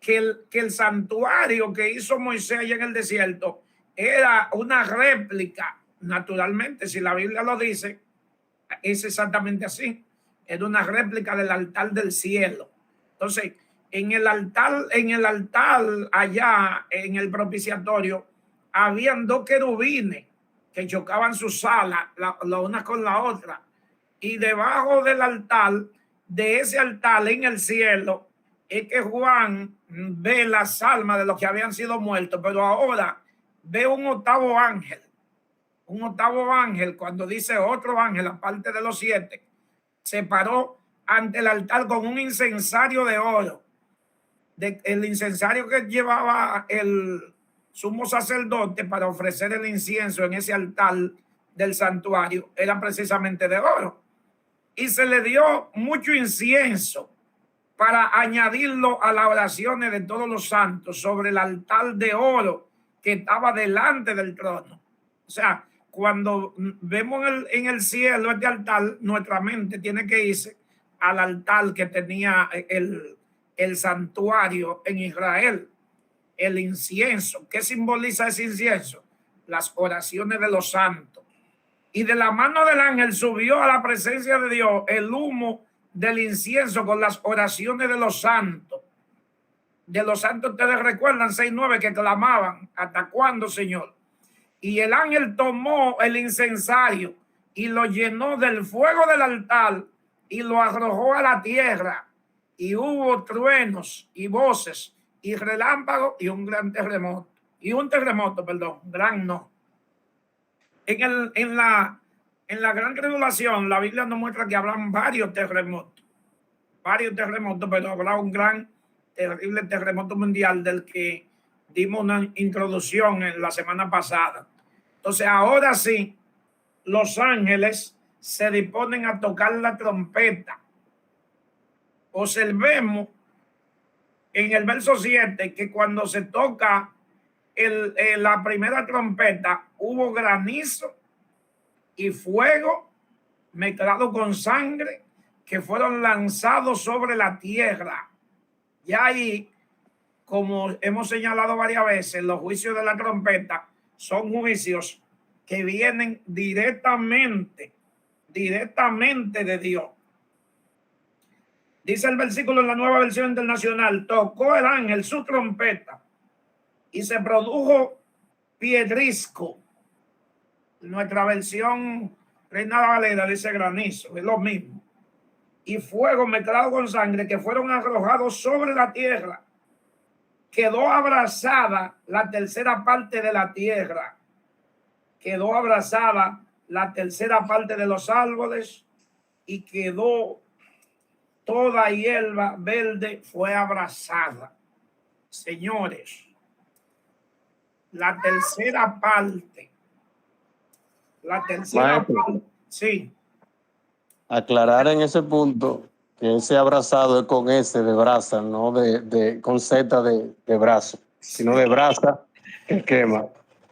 que el santuario que hizo Moisés allá en el desierto era una réplica, naturalmente, si la Biblia lo dice, es exactamente así. Era una réplica del altar del cielo. Entonces, en el altar allá en el propiciatorio, habían dos querubines que chocaban sus alas, la una con la otra. Y debajo del altar, de ese altar en el cielo, es que Juan ve las almas de los que habían sido muertos, pero ahora ve un octavo ángel. Un octavo ángel, cuando dice otro ángel, aparte de los 7, se paró ante el altar con un incensario de oro. El incensario que llevaba el sumo sacerdote para ofrecer el incienso en ese altar del santuario era precisamente de oro. Y se le dio mucho incienso para añadirlo a las oraciones de todos los santos sobre el altar de oro que estaba delante del trono. O sea, cuando vemos en el cielo este altar, nuestra mente tiene que irse al altar que tenía el santuario en Israel, el incienso. ¿Qué simboliza ese incienso? Las oraciones de los santos. Y de la mano del ángel subió a la presencia de Dios el humo del incienso con las oraciones de los santos. De los santos, ustedes recuerdan 6:9 que clamaban: ¿hasta cuándo, Señor? Y el ángel tomó el incensario y lo llenó del fuego del altar y lo arrojó a la tierra. Y hubo truenos y voces y relámpagos y un gran terremoto. Y un terremoto, perdón, gran no. En la gran tribulación, la Biblia nos muestra que habrán varios terremotos, pero habrá un gran, terrible terremoto mundial del que dimos una introducción en la semana pasada. Entonces, ahora sí, los ángeles se disponen a tocar la trompeta. Observemos en el verso 7 que cuando se toca la primera trompeta, hubo granizo y fuego mezclado con sangre que fueron lanzados sobre la tierra. Y ahí, como hemos señalado varias veces, los juicios de la trompeta son juicios que vienen directamente de Dios. Dice el versículo en la Nueva Versión Internacional: tocó el ángel su trompeta y se produjo piedrisco. Nuestra versión Reina Valera dice granizo, es lo mismo. Y fuego mezclado con sangre que fueron arrojados sobre la tierra. Quedó abrasada la tercera parte de la tierra. Quedó abrasada la tercera parte de los árboles y quedó toda hierba verde fue abrasada. Señores, la tercera parte. Maestro, Sí. aclarar en ese punto que ese abrazado es con S de brasa, no con Z de brazo, sino de brasa que quema.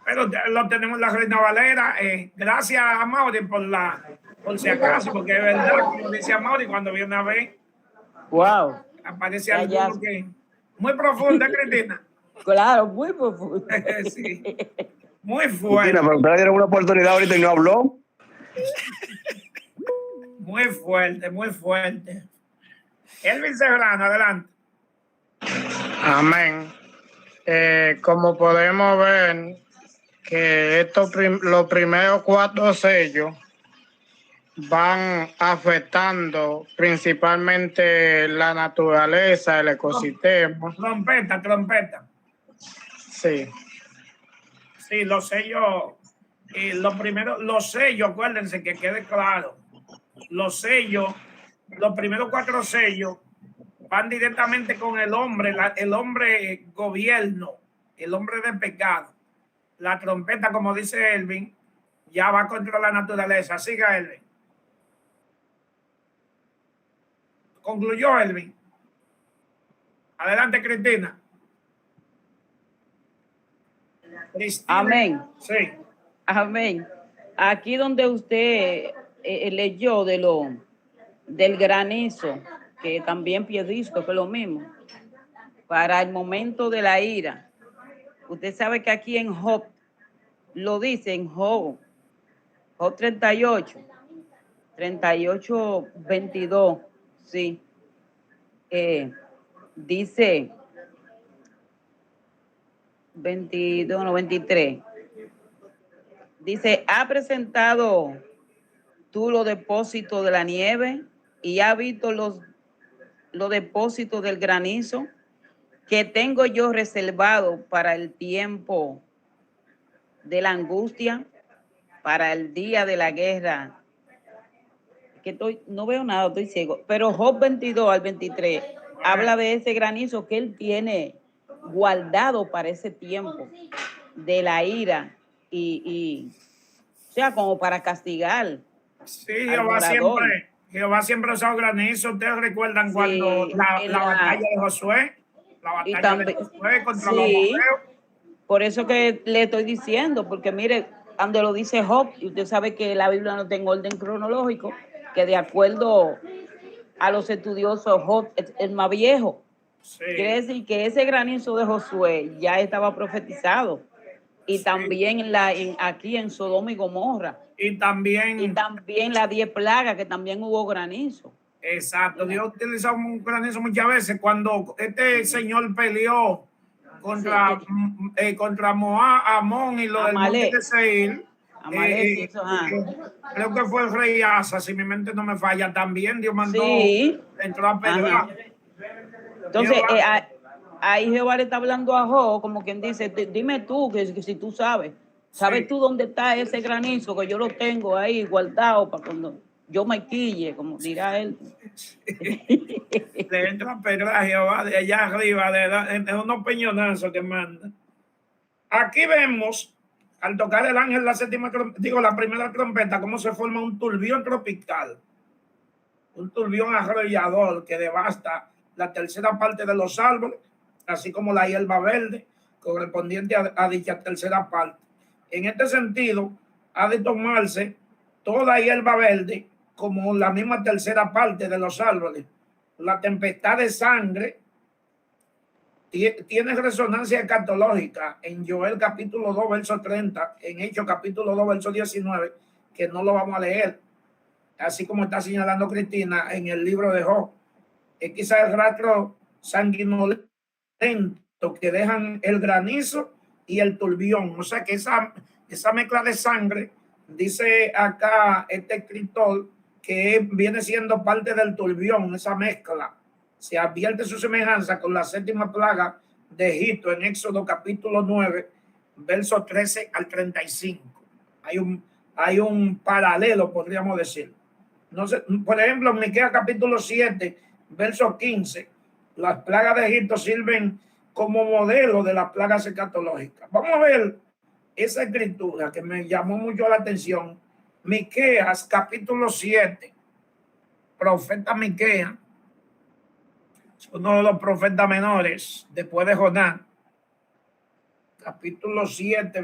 Pero lo tenemos en la Reina Valera. Gracias a Mauri por si acaso, porque es verdad, como dice Mauri, cuando viene a ver, Wow. aparece algo que muy profundo, Cristina. Claro, muy profundo. Sí. Muy fuerte. Cristina, pero usted le dieron una oportunidad ahorita y no habló. Muy fuerte, muy fuerte. Elvin Serrano, adelante. Amén. Como podemos ver que los primeros 4 sellos van afectando principalmente la naturaleza, el ecosistema. Trompeta. Sí. Sí, los sellos, los sellos, acuérdense que quede claro, los sellos, los primeros 4 sellos van directamente con el hombre gobierno, el hombre de pecado. La trompeta, como dice Elvin, ya va contra la naturaleza. Siga, Elvin. Concluyó, Elvin. Adelante, Cristina. Amén. Sí. Amén. Aquí donde usted leyó del granizo, que también piedrisco, que es lo mismo. para el momento de la ira. Usted sabe que aquí en Job, lo dice en Job 38, 22, sí. Dice 22, no, 23. Dice, ¿ha presentado tú los depósitos de la nieve y has visto los depósitos del granizo que tengo yo reservado para el tiempo de la angustia, para el día de la guerra? Que no veo nada, estoy ciego. Pero Job 22 al 23 habla de ese granizo que él tiene guardado para ese tiempo de la ira y o sea, como para castigar. Sí, Jehová siempre ha usado granizo. Ustedes recuerdan cuando la batalla de Josué, de Josué contra los moreos. Por eso que le estoy diciendo, porque mire, donde lo dice Job, y usted sabe que la Biblia no tiene orden cronológico, que de acuerdo a los estudiosos, Job es el más viejo. Sí. Quiere decir que ese granizo de Josué ya estaba profetizado. Y sí, también aquí en Sodoma y Gomorra. Y también las 10 plagas, que también hubo granizo. Exacto. Dios utilizó un granizo muchas veces. Cuando este señor peleó contra Moab, Amón y lo del monte de Seir, creo que fue el rey Asa, si mi mente no me falla, también Dios mandó, entró a pelear. Entonces, ahí Jehová le está hablando a Job, como quien dice, dime tú, que si tú sabes tú dónde está ese granizo, que yo lo tengo ahí guardado para cuando yo me quille, como dirá él. Le entra a pelear a Jehová de allá arriba, de unos peñonazos que manda. Aquí vemos, al tocar el ángel la primera trompeta, cómo se forma un turbión tropical, un turbión arrollador que devasta la tercera parte de los árboles, así como la hierba verde, correspondiente a dicha tercera parte. En este sentido, ha de tomarse toda hierba verde como la misma tercera parte de los árboles. La tempestad de sangre tiene resonancia escatológica en Joel capítulo 2, verso 30, en Hechos capítulo 2, verso 19, que no lo vamos a leer, así como está señalando Cristina en el libro de Job. Es quizás el rastro sanguinolento que dejan el granizo y el turbión. O sea que esa mezcla de sangre, dice acá este escritor, que viene siendo parte del turbión. Esa mezcla se advierte su semejanza con la séptima plaga de Egipto en Éxodo capítulo 9, versos 13 al 35. Hay un paralelo, podríamos decir. No sé, por ejemplo, en Miqueas capítulo 7, verso 15, las plagas de Egipto sirven como modelo de las plagas escatológicas. Vamos a ver esa escritura que me llamó mucho la atención. Miqueas capítulo 7, profeta Miqueas, uno de los profetas menores después de Jonás. Capítulo 7,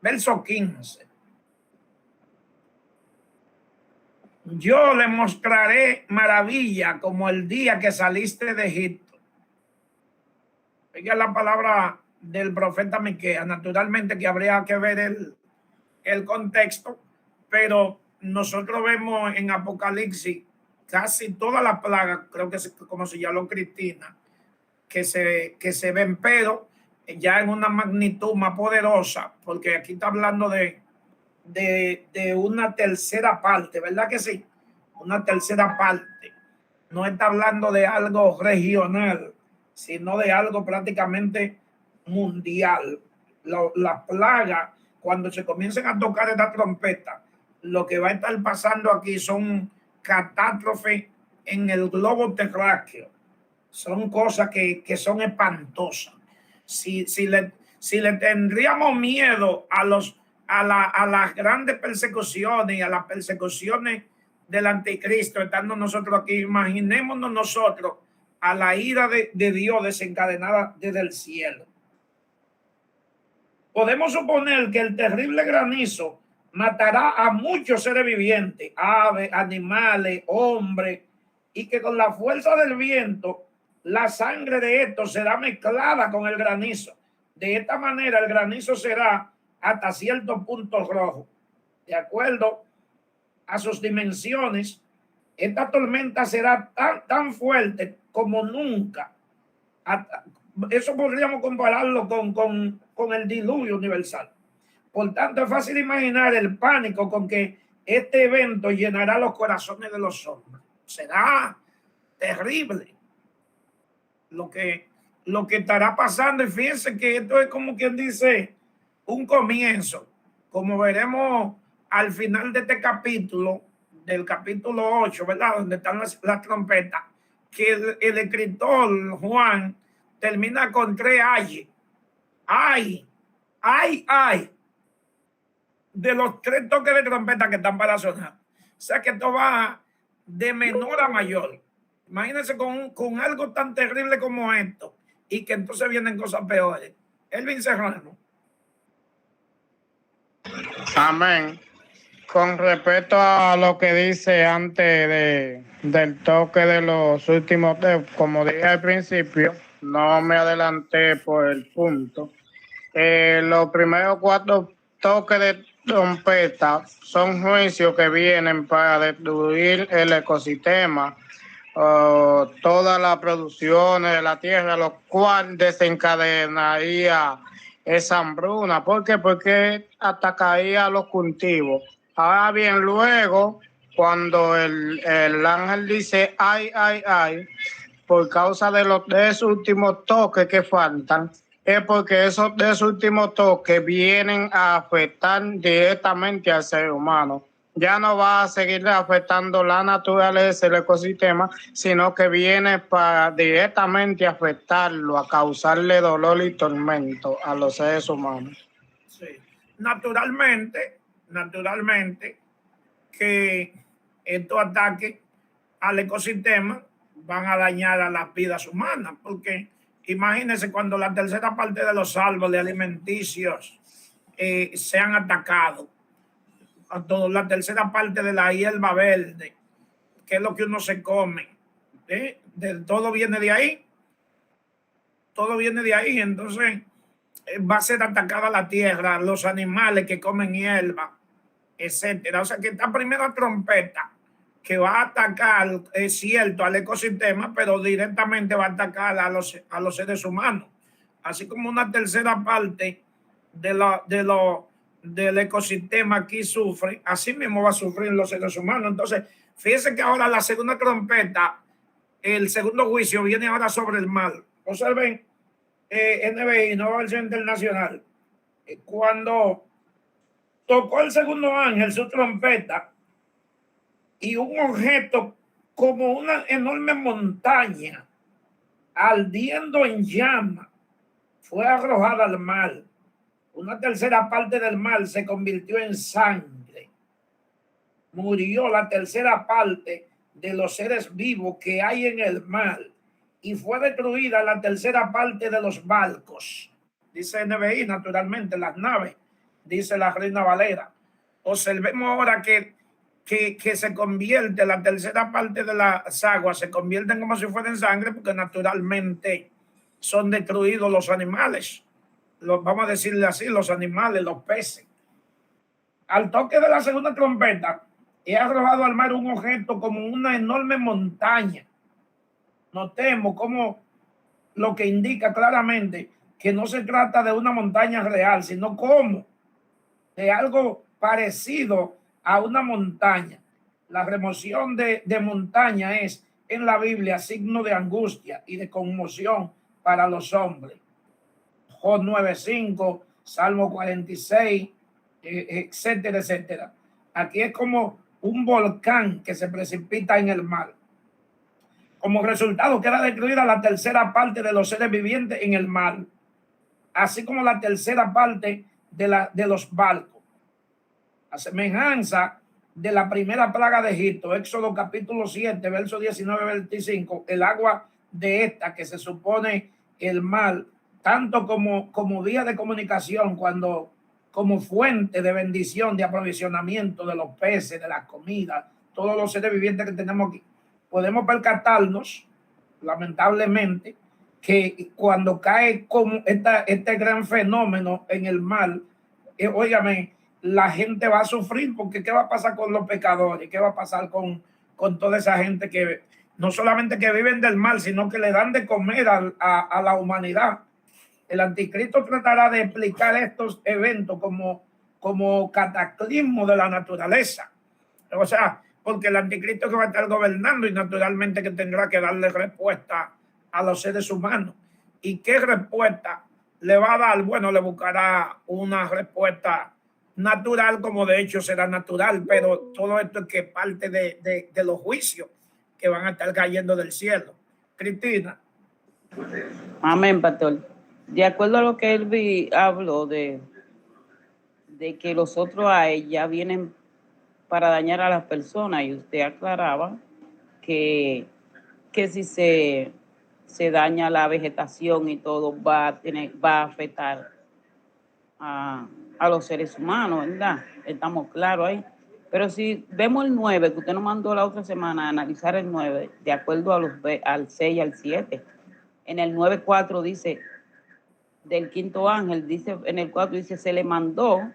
verso 15. Yo le mostraré maravilla como el día que saliste de Egipto. Oiga la palabra del profeta Miqueas. Naturalmente que habría que ver el contexto, pero nosotros vemos en Apocalipsis casi todas las plagas, creo que es como señaló Cristina, que se ven, pero ya en una magnitud más poderosa, porque aquí está hablando de una tercera parte, ¿verdad que sí? Una tercera parte. No está hablando de algo regional, sino de algo prácticamente mundial. La plaga, cuando se comiencen a tocar esta trompeta, lo que va a estar pasando aquí son catástrofes en el globo terráqueo. Son cosas que son espantosas. Si le tendríamos miedo a las grandes persecuciones y a las persecuciones del anticristo, estando nosotros aquí, imaginémonos nosotros a la ira de Dios desencadenada desde el cielo. Podemos suponer que el terrible granizo matará a muchos seres vivientes, aves, animales, hombres, y que con la fuerza del viento la sangre de estos será mezclada con el granizo. De esta manera el granizo será hasta cierto punto rojo. De acuerdo a sus dimensiones, esta tormenta será tan fuerte como nunca. Eso podríamos compararlo con el diluvio universal. Por tanto, es fácil imaginar el pánico con que este evento llenará los corazones de los hombres. Será terrible lo que estará pasando. Y fíjense que esto es como quien dice un comienzo. Como veremos al final de este capítulo, del capítulo 8, ¿verdad? Donde están las trompetas, que el escritor Juan termina con 3 ay. Ay. De los 3 toques de trompeta que están para sonar. O sea que esto va de menor a mayor. Imagínense con algo tan terrible como esto y que entonces vienen cosas peores. Elvin Serrano. Amén. Con respecto a lo que dice antes del toque de los últimos, como dije al principio, no me adelanté por el punto. Los primeros 4 toques de trompeta son juicios que vienen para destruir el ecosistema, todas las producciones de la tierra, lo cual desencadenaría esa hambruna. ¿Por qué? Porque atacaría los cultivos. Ahora bien, luego, cuando el ángel dice ay, por causa de los 3 últimos toques que faltan, es porque esos 3 últimos toques vienen a afectar directamente al ser humano. Ya no va a seguir afectando la naturaleza, el ecosistema, sino que viene para directamente afectarlo, a causarle dolor y tormento a los seres humanos. Sí. Naturalmente que estos ataques al ecosistema van a dañar a las vidas humanas, porque imagínense cuando la tercera parte de los árboles alimenticios sean atacados, la tercera parte de la hierba verde, que es lo que uno se come, todo viene de ahí, entonces va a ser atacada la tierra, los animales que comen hierba, etcétera. O sea que esta primera trompeta que va a atacar, es cierto, al ecosistema, pero directamente va a atacar a los seres humanos. Así como una tercera parte del ecosistema aquí sufre, así mismo va a sufrir los seres humanos. Entonces, fíjense que ahora la segunda trompeta, el segundo juicio viene ahora sobre el mar. Observen, NBI, Nueva Versión Internacional, cuando tocó el segundo ángel su trompeta y un objeto como una enorme montaña ardiendo en llama fue arrojada al mar. Una tercera parte del mar se convirtió en sangre. Murió la tercera parte de los seres vivos que hay en el mar y fue destruida la tercera parte de los barcos. Dice NBI, naturalmente, las naves, dice la Reina Valera. Observemos ahora que se convierte, la tercera parte de las aguas se convierten como si fueran sangre, porque naturalmente son destruidos los animales. Vamos a decirle así, los animales, los peces. Al toque de la segunda trompeta, he arrojado al mar un objeto como una enorme montaña. Notemos cómo lo que indica claramente que no se trata de una montaña real, sino como de algo parecido a una montaña. La remoción de montaña es en la Biblia signo de angustia y de conmoción para los hombres. Job 9:5, Salmo 46, etcétera, etcétera. Aquí es como un volcán que se precipita en el mar. Como resultado queda destruida la tercera parte de los seres vivientes en el mar, así como la tercera parte de los barcos. A semejanza de la primera plaga de Egipto, Éxodo capítulo 7, verso 19-25, el agua de esta que se supone el mar, tanto como vía de comunicación, como fuente de bendición, de aprovisionamiento de los peces, de la comida, todos los seres vivientes que tenemos aquí, podemos percatarnos lamentablemente, que cuando cae como este gran fenómeno en el mar, óigame, la gente va a sufrir, porque ¿qué va a pasar con los pecadores? ¿Qué va a pasar con toda esa gente que no solamente que viven del mal, sino que le dan de comer a la humanidad? El anticristo tratará de explicar estos eventos como cataclismo de la naturaleza. O sea, porque el anticristo que va a estar gobernando y naturalmente que tendrá que darle respuesta a los seres humanos. ¿Y qué respuesta le va a dar? Bueno, le buscará una respuesta natural, como de hecho será natural, pero todo esto es que parte de los juicios que van a estar cayendo del cielo. Cristina. Amén, pastor. De acuerdo a lo que él habló de que los otros ya vienen para dañar a las personas, y usted aclaraba que si se daña la vegetación y todo va a afectar a los seres humanos, ¿verdad? Estamos claros ahí. Pero si vemos el 9, que usted nos mandó la otra semana a analizar el 9, de acuerdo al 6 y al 7, en el 9.4 dice, del quinto ángel, dice, en el 4 dice, se le mandó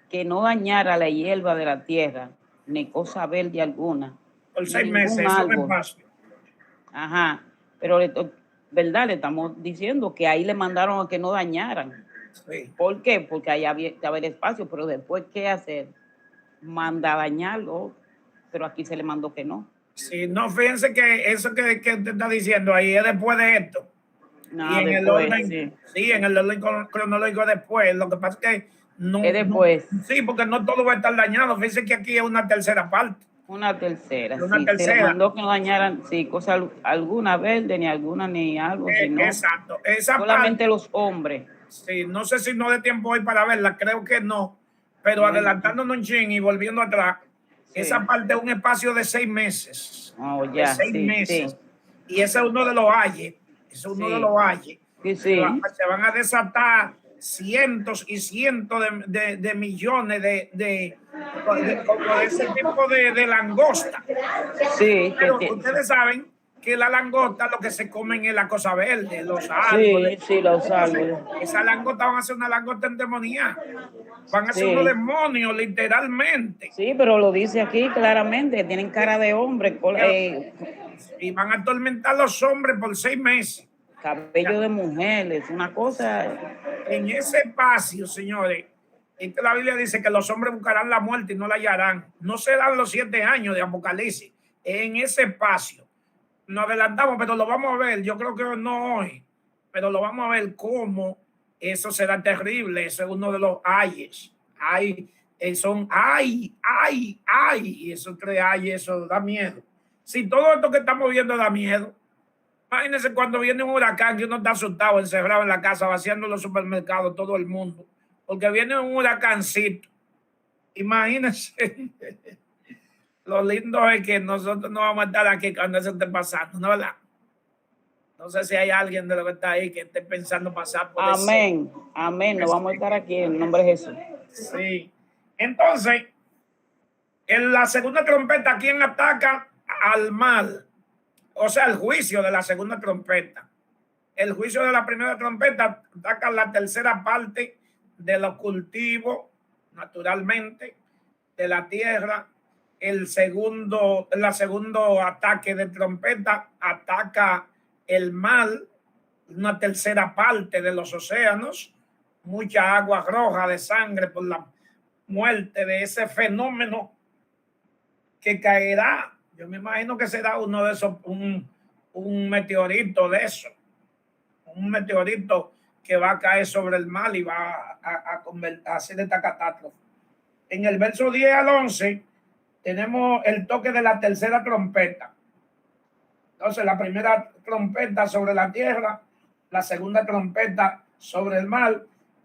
que no dañara la hierba de la tierra, ni cosa verde alguna. Por 6 meses, es un espacio. Ajá, pero ¿verdad? Le estamos diciendo que ahí le mandaron a que no dañaran. Sí. ¿Por qué? Porque ahí estaba el espacio, pero después, ¿qué hacer? Manda a dañarlo, pero aquí se le mandó que no. Sí, no, fíjense que eso que usted está diciendo ahí es después de esto. No, y en después, el orden, sí, en el orden cronológico después. Lo que pasa es que no. Es después. Sí, porque no todo va a estar dañado. Fíjense que aquí es una tercera parte. Una tercera, Una sí. tercera. Se le mandó que no dañaran, sí, cosa alguna verde, ni alguna, ni algo, sino exacto. Esa solamente parte, los hombres. Sí, no sé si no de tiempo hoy para verla, creo que no. Pero adelantándonos un chin y volviendo atrás, sí. Esa parte es un espacio de 6 meses. Oh, ya, de 6 sí, meses. Sí. Y ese es uno de los ayes. Ese es uno de los ayes. Sí, sí. Se van a desatar cientos y cientos de millones de ese tipo de langosta. Sí. Pero ustedes saben que la langosta lo que se comen es la cosa verde, los árboles. Sí, los árboles. Esa langosta van a ser una langosta endemoniada. Van a ser unos demonios, literalmente. Sí, pero lo dice aquí claramente, tienen cara de hombre. Y van a atormentar a los hombres por 6 meses. Cabello de mujeres, una cosa. En ese espacio, señores, la Biblia dice que los hombres buscarán la muerte y no la hallarán. No serán los 7 años de Apocalipsis. En ese espacio. Nos adelantamos, pero lo vamos a ver. Yo creo que no hoy, pero lo vamos a ver cómo eso será terrible. Eso es uno de los ayes. Son ay. Y esos 3 ayes, eso da miedo. Si todo esto que estamos viendo da miedo, imagínense cuando viene un huracán que uno está asustado, encerrado en la casa, vaciando los supermercados, todo el mundo, porque viene un huracancito. Imagínense. Lo lindo es que nosotros no vamos a estar aquí cuando eso esté pasando, ¿no, verdad? No sé si hay alguien de lo que está ahí que esté pensando pasar por eso. Amén. No vamos a estar aquí en nombre de Jesús. Sí. Entonces, en la segunda trompeta, ¿quién ataca al mal? O sea, el juicio de la segunda trompeta. El juicio de la primera trompeta ataca la tercera parte de los cultivos, naturalmente, de la tierra. El segundo ataque de trompeta ataca el mal, una tercera parte de los océanos, mucha agua roja de sangre por la muerte de ese fenómeno que caerá. Yo me imagino que será uno de esos, un meteorito de eso, un meteorito que va a caer sobre el mal y va a hacer esta catástrofe. En el verso 10 al 11 tenemos el toque de la tercera trompeta. Entonces, la primera trompeta sobre la tierra, la segunda trompeta sobre el mar.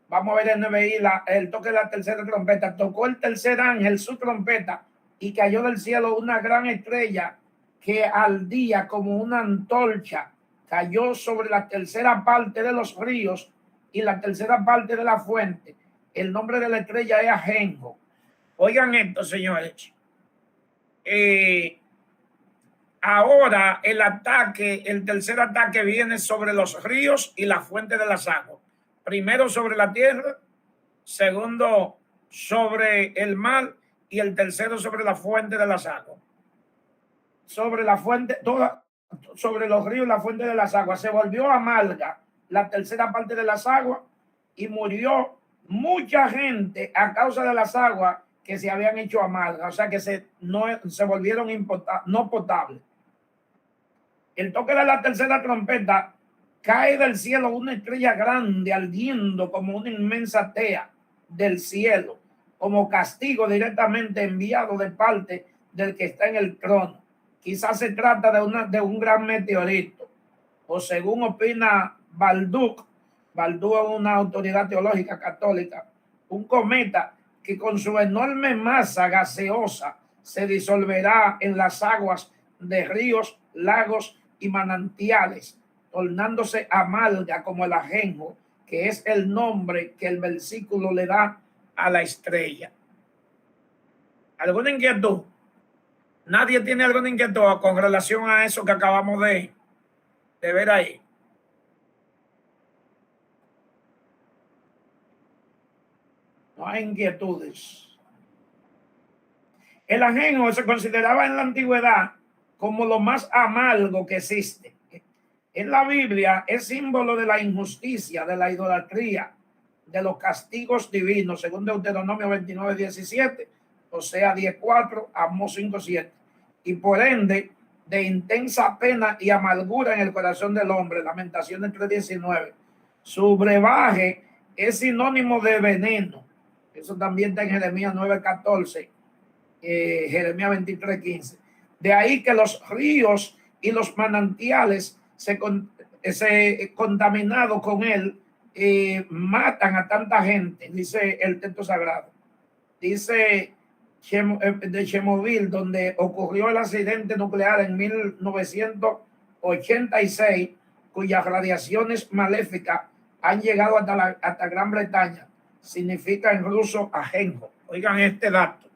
Vamos a ver en NBI el toque de la tercera trompeta. Tocó el tercer ángel su trompeta y cayó del cielo una gran estrella que ardía como una antorcha. Cayó sobre la tercera parte de los ríos y la tercera parte de la fuente. El nombre de la estrella es Ajenjo. Oigan esto, señores. Ahora el tercer ataque viene sobre los ríos y la fuente de las aguas. Primero sobre la tierra, segundo sobre el mar y el tercero sobre la fuente de las aguas. Sobre la fuente, sobre los ríos y la fuente de las aguas. Se volvió amarga la tercera parte de las aguas y murió mucha gente a causa de las aguas que se habían hecho amargas, o sea que se volvieron no potables. El toque de la tercera trompeta, cae del cielo una estrella grande ardiendo como una inmensa tea del cielo, como castigo directamente enviado de parte del que está en el trono. Quizás se trata de un gran meteorito, o según opina Balduc es una autoridad teológica católica, un cometa que con su enorme masa gaseosa se disolverá en las aguas de ríos, lagos y manantiales, tornándose amarga como el ajenjo, que es el nombre que el versículo le da a la estrella. ¿Alguna inquietud? ¿Nadie tiene alguna inquietud con relación a eso que acabamos de ver ahí? No hay inquietudes. El ajenjo se consideraba en la antigüedad como lo más amargo que existe. En la Biblia es símbolo de la injusticia, de la idolatría, de los castigos divinos, según Deuteronomio 29:17, Osea 10:4, Amós 5:7, y por ende de intensa pena y amargura en el corazón del hombre, Lamentaciones 3:19. Su brebaje es sinónimo de veneno. Eso también está en Jeremías 9:14, Jeremías 23:15. De ahí que los ríos y los manantiales contaminados con él matan a tanta gente, dice el texto sagrado. Dice de Chernobyl, donde ocurrió el accidente nuclear en 1986, cuyas radiaciones maléficas han llegado hasta Gran Bretaña. Significa en ruso ajenjo. Oigan este dato.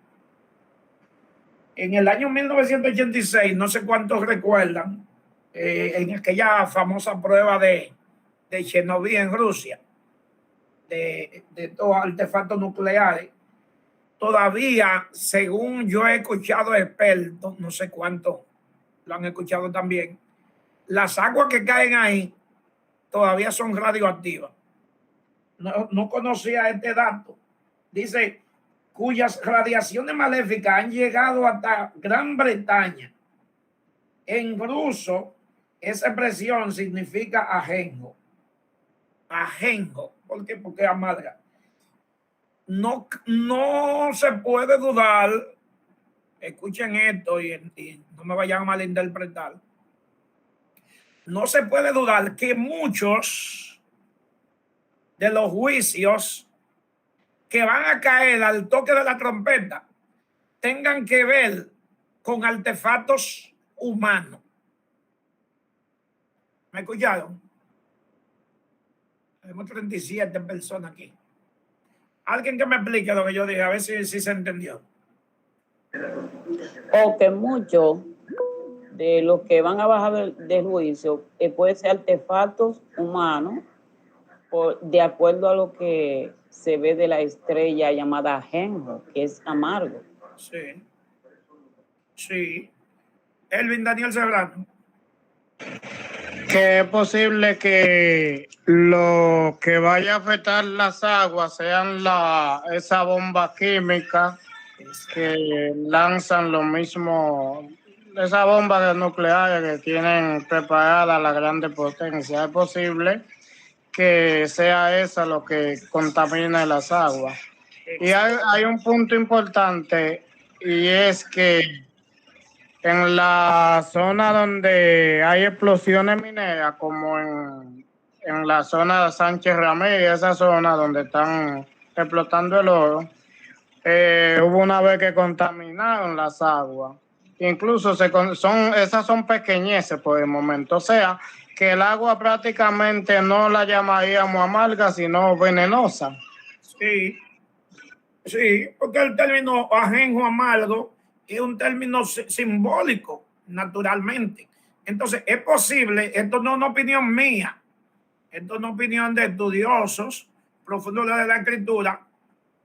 En el año 1986, no sé cuántos recuerdan, en aquella famosa prueba de Chernobyl en Rusia, de estos artefactos nucleares, todavía, según yo he escuchado expertos, no sé cuántos lo han escuchado también, las aguas que caen ahí todavía son radioactivas. No conocía este dato. Dice, cuyas radiaciones maléficas han llegado hasta Gran Bretaña. En ruso, esa expresión significa ajenjo. Ajenjo. ¿Por qué? Porque amarga. No se puede dudar, escuchen esto y no me vayan a malinterpretar. No se puede dudar que muchos de los juicios que van a caer al toque de la trompeta tengan que ver con artefactos humanos. ¿Me escucharon? Tenemos 37 personas aquí. Alguien que me explique lo que yo dije, a ver si se entendió. O que muchos de los que van a bajar del juicio pueden ser artefactos humanos, de acuerdo a lo que se ve de la estrella llamada ajenjo, que es amargo. Sí. Sí. Elvin Daniel Serrano. Que es posible que lo que vaya a afectar las aguas sean esa bomba química que lanzan lo mismo, esa bomba nuclear que tienen preparada las grandes potencias. Es posible que sea esa lo que contamine las aguas. Y hay un punto importante, y es que en la zona donde hay explosiones mineras, como en la zona de Sánchez Ramírez, esa zona donde están explotando el oro, hubo una vez que contaminaron las aguas. Incluso esas son pequeñeces por el momento. O sea, que el agua prácticamente no la llamaríamos amarga, sino venenosa. Sí, porque el término ajenjo amargo es un término simbólico. naturalmente. Entonces, es posible, esto no es una opinión mía, esto es una opinión de estudiosos profundos de la escritura.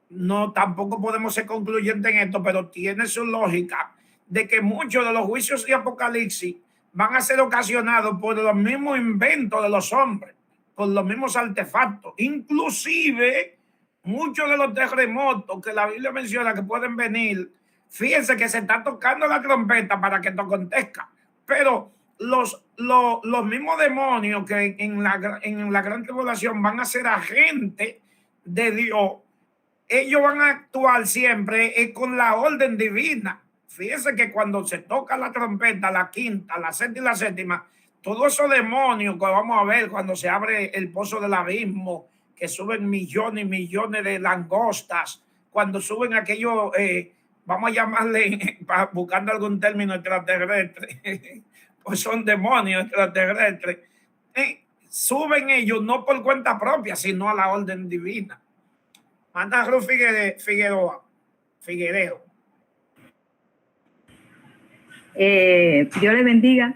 No, tampoco podemos ser concluyentes en esto, pero tiene su lógica de que muchos de los juicios y apocalipsis van a ser ocasionados por los mismos inventos de los hombres, por los mismos artefactos, inclusive muchos de los terremotos que la Biblia menciona que pueden venir. Fíjense que se está tocando la trompeta para que esto acontezca, pero los mismos demonios que en la gran tribulación van a ser agentes de Dios, ellos van a actuar siempre con la orden divina. Fíjense que cuando se toca la trompeta, la quinta, la sexta y la séptima, todos esos demonios que vamos a ver cuando se abre el pozo del abismo, que suben millones y millones de langostas, cuando suben aquellos, vamos a llamarle, buscando algún término extraterrestre, pues son demonios extraterrestres, suben ellos no por cuenta propia, sino a la orden divina. Manda Ruth Figueroa. Dios le bendiga.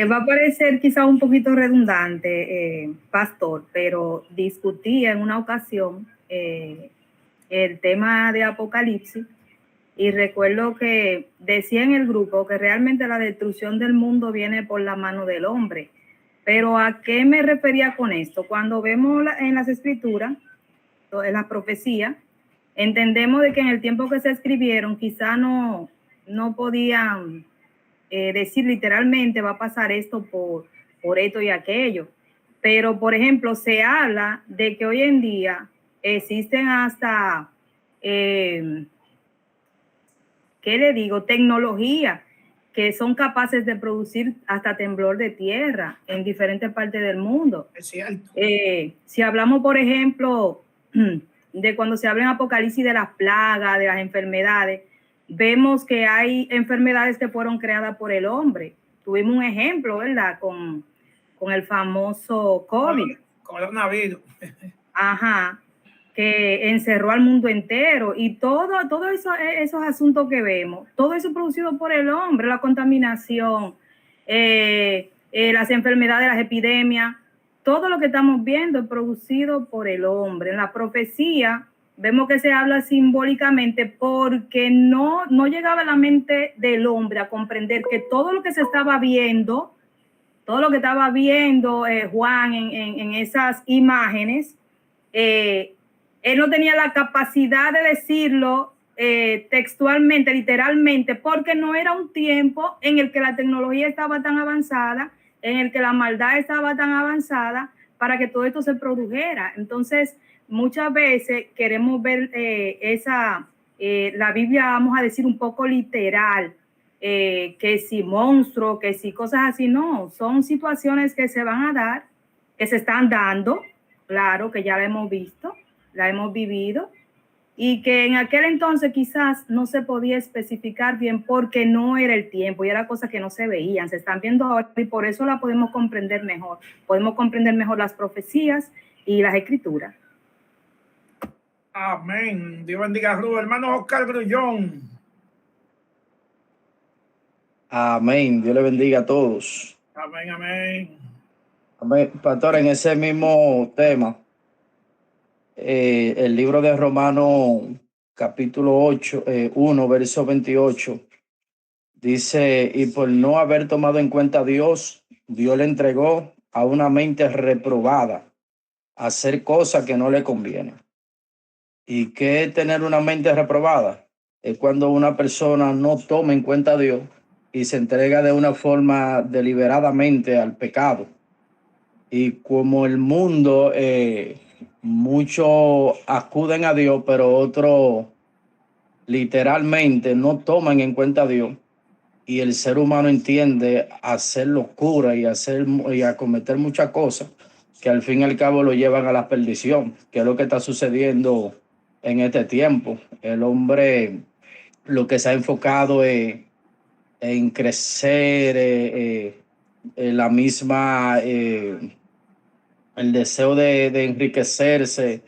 Va a parecer quizá un poquito redundante, pastor, pero discutí en una ocasión el tema de Apocalipsis y recuerdo que decía en el grupo que realmente la destrucción del mundo viene por la mano del hombre. Pero ¿a qué me refería con esto? Cuando vemos en las escrituras, en las profecías, entendemos de que en el tiempo que se escribieron quizá no podían decir literalmente va a pasar esto por esto y aquello. Pero, por ejemplo, se habla de que hoy en día existen hasta, ¿qué le digo? Tecnología que son capaces de producir hasta temblor de tierra en diferentes partes del mundo. Es cierto. Si hablamos, por ejemplo, de cuando se habla en Apocalipsis de las plagas, de las enfermedades, vemos que hay enfermedades que fueron creadas por el hombre. Tuvimos un ejemplo, ¿verdad? Con el famoso COVID. Coronavirus. Ajá, que encerró al mundo entero y todo esos asuntos que vemos, todo eso producido por el hombre, la contaminación, las enfermedades, las epidemias, todo lo que estamos viendo es producido por el hombre. En la profecía vemos que se habla simbólicamente porque no llegaba a la mente del hombre a comprender que todo lo que se estaba viendo, todo lo que estaba viendo Juan en esas imágenes, él no tenía la capacidad de decirlo textualmente, literalmente, porque no era un tiempo en el que la tecnología estaba tan avanzada, en el que la maldad estaba tan avanzada para que todo esto se produjera. Entonces, muchas veces queremos ver la Biblia, vamos a decir, un poco literal, que si monstruo, que si cosas así. No, son situaciones que se van a dar, que se están dando, claro, que ya la hemos visto, la hemos vivido, y que en aquel entonces quizás no se podía especificar bien porque no era el tiempo y era cosas que no se veían, se están viendo ahora y por eso la podemos comprender mejor las profecías y las escrituras. Amén. Dios bendiga a Rubén. Hermano Oscar Grullón. Amén. Dios le bendiga a todos. Amén, amén. Amén. Pastor, en ese mismo tema, el libro de Romanos, capítulo 1, verso 28, dice, y por no haber tomado en cuenta a Dios, Dios le entregó a una mente reprobada a hacer cosas que no le convienen. ¿Y qué es tener una mente reprobada? Es cuando una persona no toma en cuenta a Dios y se entrega de una forma deliberadamente al pecado. Y como el mundo, muchos acuden a Dios, pero otros literalmente no toman en cuenta a Dios. Y el ser humano entiende a hacer locura y a cometer muchas cosas que al fin y al cabo lo llevan a la perdición, que es lo que está sucediendo en este tiempo. El hombre lo que se ha enfocado es en crecer, en la misma, el deseo de enriquecerse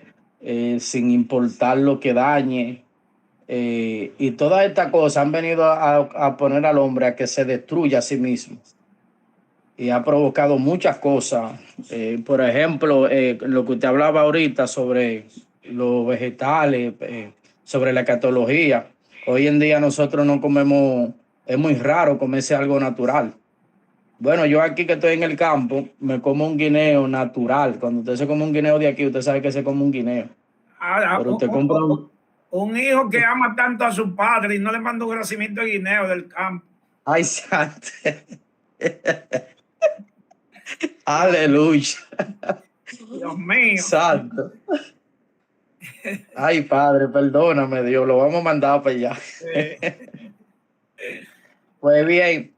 sin importar lo que dañe, y todas estas cosas han venido a poner al hombre a que se destruya a sí mismo. Y ha provocado muchas cosas. Por ejemplo, lo que usted hablaba ahorita sobre los vegetales, sobre la escatología. Hoy en día nosotros no comemos, es muy raro comerse algo natural. Bueno, yo aquí que estoy en el campo, me como un guineo natural. Cuando usted se come un guineo de aquí, usted sabe que se come un guineo. Ahora, Pero usted compra un hijo que ama tanto a su padre y no le manda un racimito de guineo del campo. Ay, santo. Aleluya. Dios mío. Santo. Ay, Padre, perdóname, Dios, lo vamos a mandar para allá. Pues bien,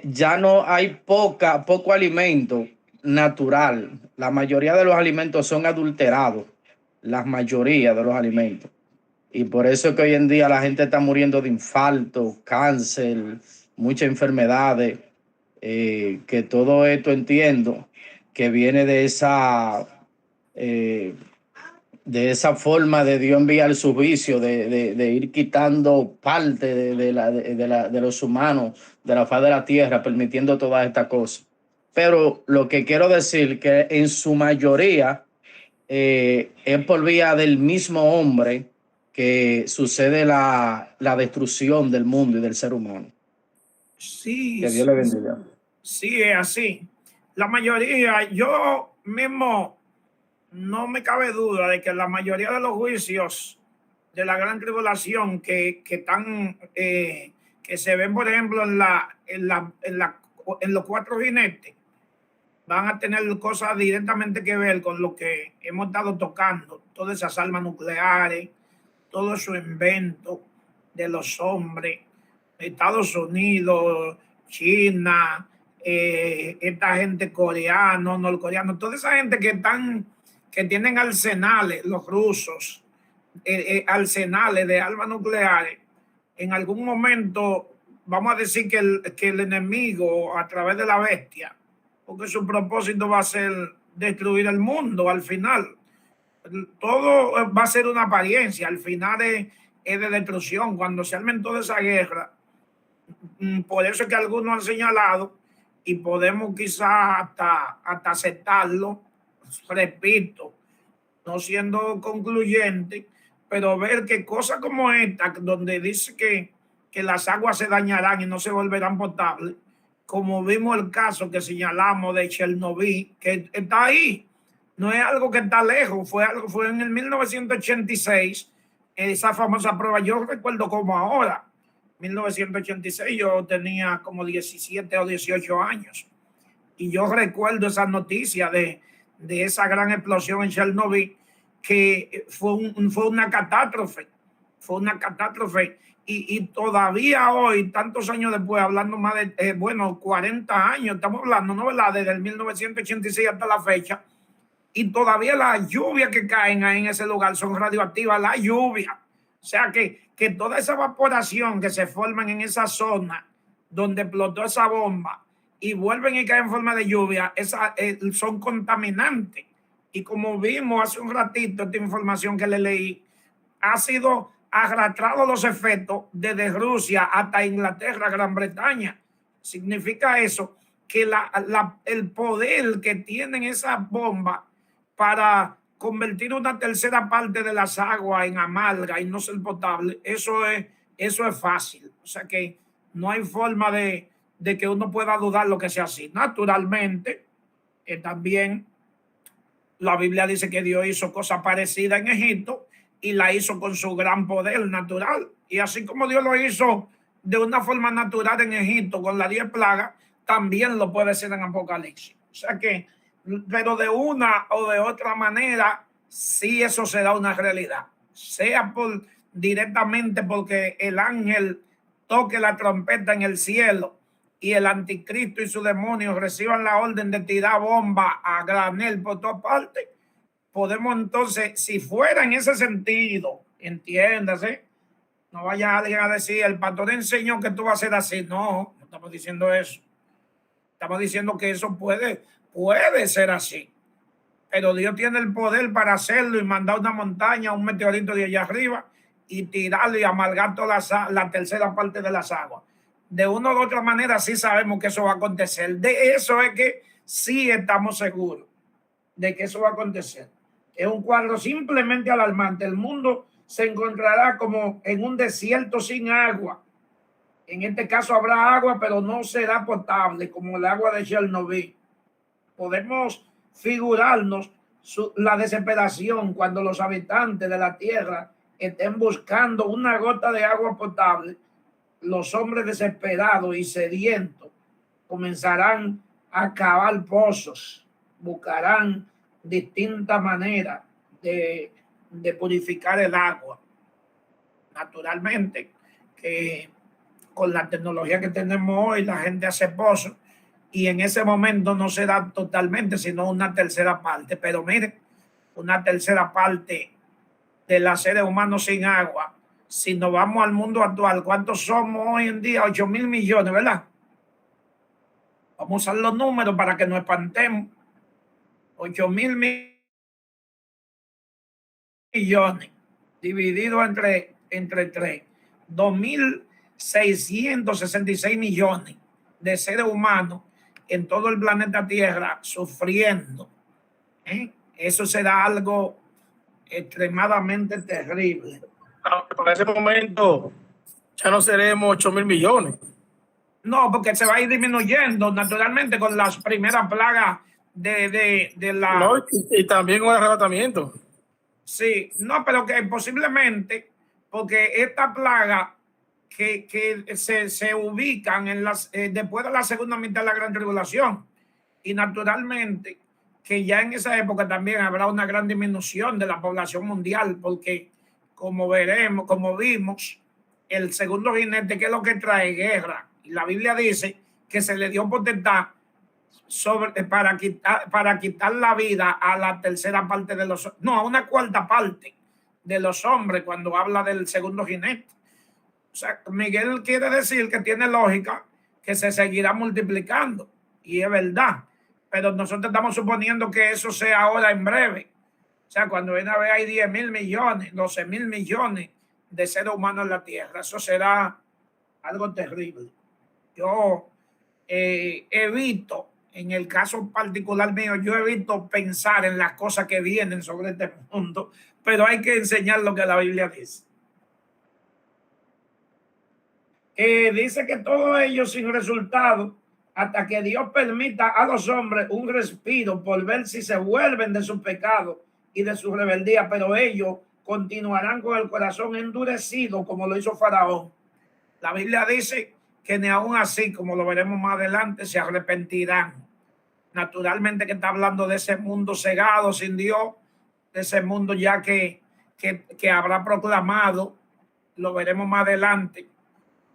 ya no hay poco alimento natural. La mayoría de los alimentos son adulterados, la mayoría de los alimentos. Y por eso es que hoy en día la gente está muriendo de infarto, cáncer, muchas enfermedades, que todo esto entiendo que viene de esa forma de Dios enviar su juicio, de ir quitando parte de los humanos de la faz de la tierra, permitiendo todas estas cosas. Pero lo que quiero decir que en su mayoría es por vía del mismo hombre que sucede la destrucción del mundo y del ser humano. Sí, Que Dios le bendiga. Sí, es así. La mayoría, yo mismo, no me cabe duda de que la mayoría de los juicios de la gran tribulación que están, que se ven, por ejemplo, en los 4 jinetes, van a tener cosas directamente que ver con lo que hemos estado tocando, todas esas armas nucleares, todo su invento de los hombres, Estados Unidos, China, esta gente coreano, norcoreano, toda esa gente que tienen arsenales, los rusos, arsenales de armas nucleares. En algún momento vamos a decir que el enemigo, a través de la bestia, porque su propósito va a ser destruir el mundo al final. Todo va a ser una apariencia, al final es de destrucción. Cuando se armen toda esa guerra, por eso es que algunos han señalado, y podemos quizás hasta aceptarlo, repito, no siendo concluyente, pero ver que cosas como esta, donde dice que las aguas se dañarán y no se volverán potables, como vimos el caso que señalamos de Chernobyl, que está ahí, no es algo que está lejos, fue en el 1986, esa famosa prueba. Yo recuerdo como ahora, 1986, yo tenía como 17 o 18 años, y yo recuerdo esa noticia de esa gran explosión en Chernobyl, que fue una catástrofe, y todavía hoy, tantos años después, hablando más de, 40 años, estamos hablando, ¿no? ¿Verdad? Desde el 1986 hasta la fecha, y todavía las lluvias que caen ahí en ese lugar son radioactivas, la lluvia. O sea que toda esa evaporación que se forman en esa zona donde explotó esa bomba y vuelven y caen en forma de lluvia, son contaminantes. Y como vimos hace un ratito, esta información que le leí, ha sido arrastrado los efectos desde Rusia hasta Inglaterra, Gran Bretaña. Significa eso que el poder que tienen esas bombas para convertir una tercera parte de las aguas en amarga y no ser potable, eso es fácil. O sea que no hay forma de que uno pueda dudar lo que sea así. Naturalmente, también la Biblia dice que Dios hizo cosas parecidas en Egipto y la hizo con su gran poder natural. Y así como Dios lo hizo de una forma natural en Egipto con las 10 plagas, también lo puede hacer en Apocalipsis. O sea que, pero de una o de otra manera, sí, eso será una realidad. Sea directamente porque el ángel toque la trompeta en el cielo y el anticristo y su demonio reciban la orden de tirar bomba a granel por todas partes, podemos entonces, si fuera en ese sentido, entiéndase, no vaya alguien a decir, el pastor enseñó que tú vas a ser así. No, no estamos diciendo eso. Estamos diciendo que eso puede ser así. Pero Dios tiene el poder para hacerlo y mandar una montaña, un meteorito de allá arriba y tirarlo y amargar toda la tercera parte de las aguas. De una u otra manera sí sabemos que eso va a acontecer. De eso es que sí estamos seguros de que eso va a acontecer. Es un cuadro simplemente alarmante. El mundo se encontrará como en un desierto sin agua. En este caso habrá agua, pero no será potable como el agua de Chernobyl. Podemos figurarnos la desesperación cuando los habitantes de la tierra estén buscando una gota de agua potable. Los hombres desesperados y sedientos comenzarán a cavar pozos, buscarán distintas maneras de purificar el agua. Naturalmente que con la tecnología que tenemos hoy, la gente hace pozos y en ese momento no será totalmente, sino una tercera parte. Pero miren, una tercera parte de los seres humanos sin agua. Si nos vamos al mundo actual, ¿cuántos somos hoy en día? 8.000 millones, ¿verdad? Vamos a usar los números para que nos espantemos. 8.000 millones dividido entre 3. 2.666 millones de seres humanos en todo el planeta Tierra sufriendo. Eso será algo extremadamente terrible. Para ese momento ya no seremos 8.000 millones. No, porque se va a ir disminuyendo naturalmente con las primeras plagas de la... No, y también con el arrebatamiento. Sí, no, pero que posiblemente, porque esta plaga que se ubican en después de la segunda mitad de la Gran Tribulación, y naturalmente que ya en esa época también habrá una gran disminución de la población mundial, porque como veremos, como vimos, el segundo jinete, que es lo que trae guerra, y la Biblia dice que se le dio potestad para quitar la vida a la tercera parte de a una cuarta parte de los hombres cuando habla del segundo jinete. O sea, Miguel quiere decir que tiene lógica que se seguirá multiplicando, y es verdad, pero nosotros estamos suponiendo que eso sea ahora en breve. O sea, cuando viene a ver hay 10.000 millones, 12.000 millones de seres humanos en la Tierra. Eso será algo terrible. Yo evito, en el caso particular mío, yo evito pensar en las cosas que vienen sobre este mundo, pero hay que enseñar lo que la Biblia dice. Dice que todo ello sin resultado hasta que Dios permita a los hombres un respiro por ver si se vuelven de su pecado y de su rebeldía, pero ellos continuarán con el corazón endurecido como lo hizo Faraón. La Biblia dice que ni aún así, como lo veremos más adelante, se arrepentirán. Naturalmente que está hablando de ese mundo cegado sin Dios, de ese mundo ya que habrá proclamado, lo veremos más adelante,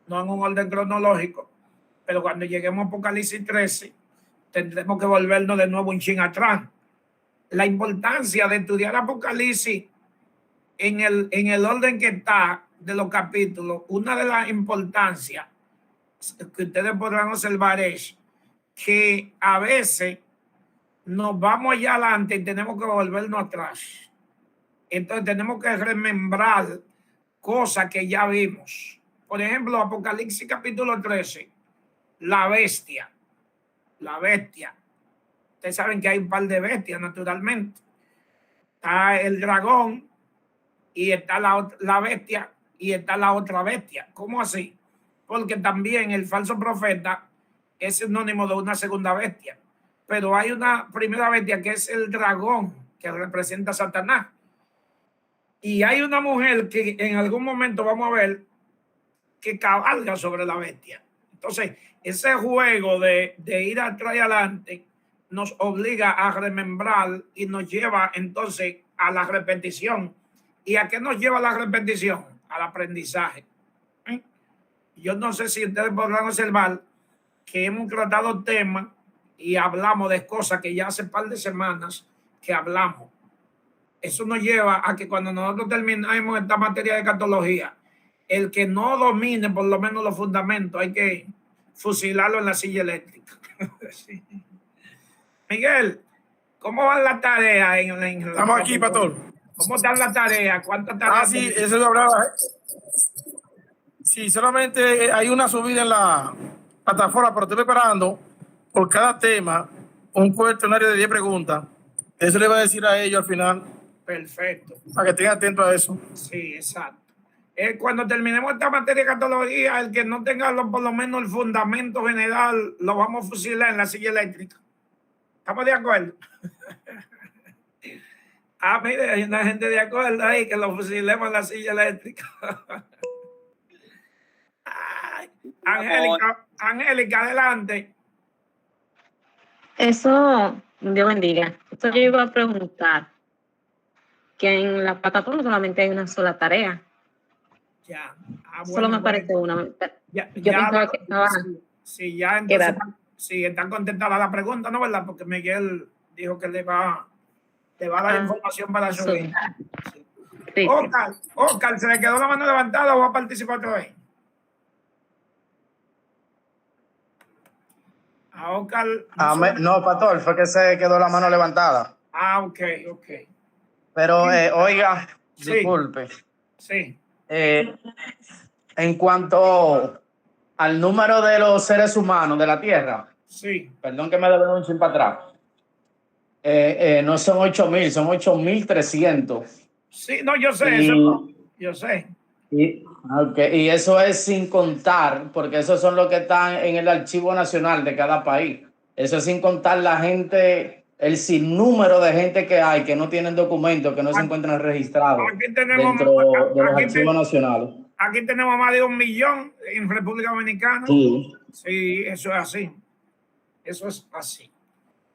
no en un orden cronológico, pero cuando lleguemos a Apocalipsis 13, tendremos que volvernos de nuevo un chin atrás. La importancia de estudiar Apocalipsis en el orden que está de los capítulos, una de las importancias que ustedes podrán observar es que a veces nos vamos allá adelante y tenemos que volvernos atrás. Entonces tenemos que remembrar cosas que ya vimos. Por ejemplo, Apocalipsis capítulo 13, la bestia. Ustedes saben que hay un par de bestias, naturalmente. Está el dragón y está la bestia y está la otra bestia. ¿Cómo así? Porque también el falso profeta es sinónimo de una segunda bestia. Pero hay una primera bestia que es el dragón, que representa a Satanás. Y hay una mujer que en algún momento vamos a ver que cabalga sobre la bestia. Entonces, ese juego de ir atrás y adelante nos obliga a remembrar y nos lleva entonces a la repetición. ¿Y a qué nos lleva la repetición? Al aprendizaje. Yo no sé si ustedes podrán observar que hemos tratado temas y hablamos de cosas que ya hace un par de semanas que hablamos. Eso nos lleva a que cuando nosotros terminemos esta materia de escatología, el que no domine por lo menos los fundamentos, hay que fusilarlo en la silla eléctrica. Sí. Miguel, ¿cómo va la tarea? Estamos aquí, pastor. ¿Cómo está la tarea? ¿Cuántas tareas? Sí, eso yo hablaba. Sí, solamente hay una subida en la plataforma, pero estoy preparando por cada tema un cuestionario de 10 preguntas. Eso le voy a decir a ellos al final. Perfecto. Para que estén atentos a eso. Sí, exacto. Cuando terminemos esta materia de catología, el que no tenga por lo menos el fundamento general, lo vamos a fusilar en la silla eléctrica. ¿Estamos de acuerdo? Mire, hay una gente de acuerdo ahí que lo fusilemos en la silla eléctrica. Ay, Angélica, adelante. Eso, Dios bendiga. Esto yo iba a preguntar que en la plataforma solamente hay una sola tarea. Ya. Solo me parece una. Ya, yo pensaba que estaba. Sí, ya entonces. Sí, está contestada la pregunta, ¿no? ¿Verdad? Porque Miguel dijo que te va a dar información para subir. Sí. Oscar, ¿se le quedó la mano levantada o va a participar otra vez? A Oscar. No, pastor, fue que se quedó la mano levantada. Ok. Pero, oiga, sí. Disculpe. Sí. En cuanto al número de los seres humanos de la Tierra, sí. Perdón que me debe un chin para atrás. No son 8,000, son 8,300. Sí, no, yo sé eso. No, yo sé. Y eso es sin contar, porque esos son los que están en el Archivo Nacional de cada país. Eso es sin contar la gente, el sinnúmero de gente que hay que no tienen documentos, que no se encuentran registrados dentro de los archivos nacionales. Aquí tenemos más de 1 millón en República Dominicana. Sí, eso es así. Eso es así.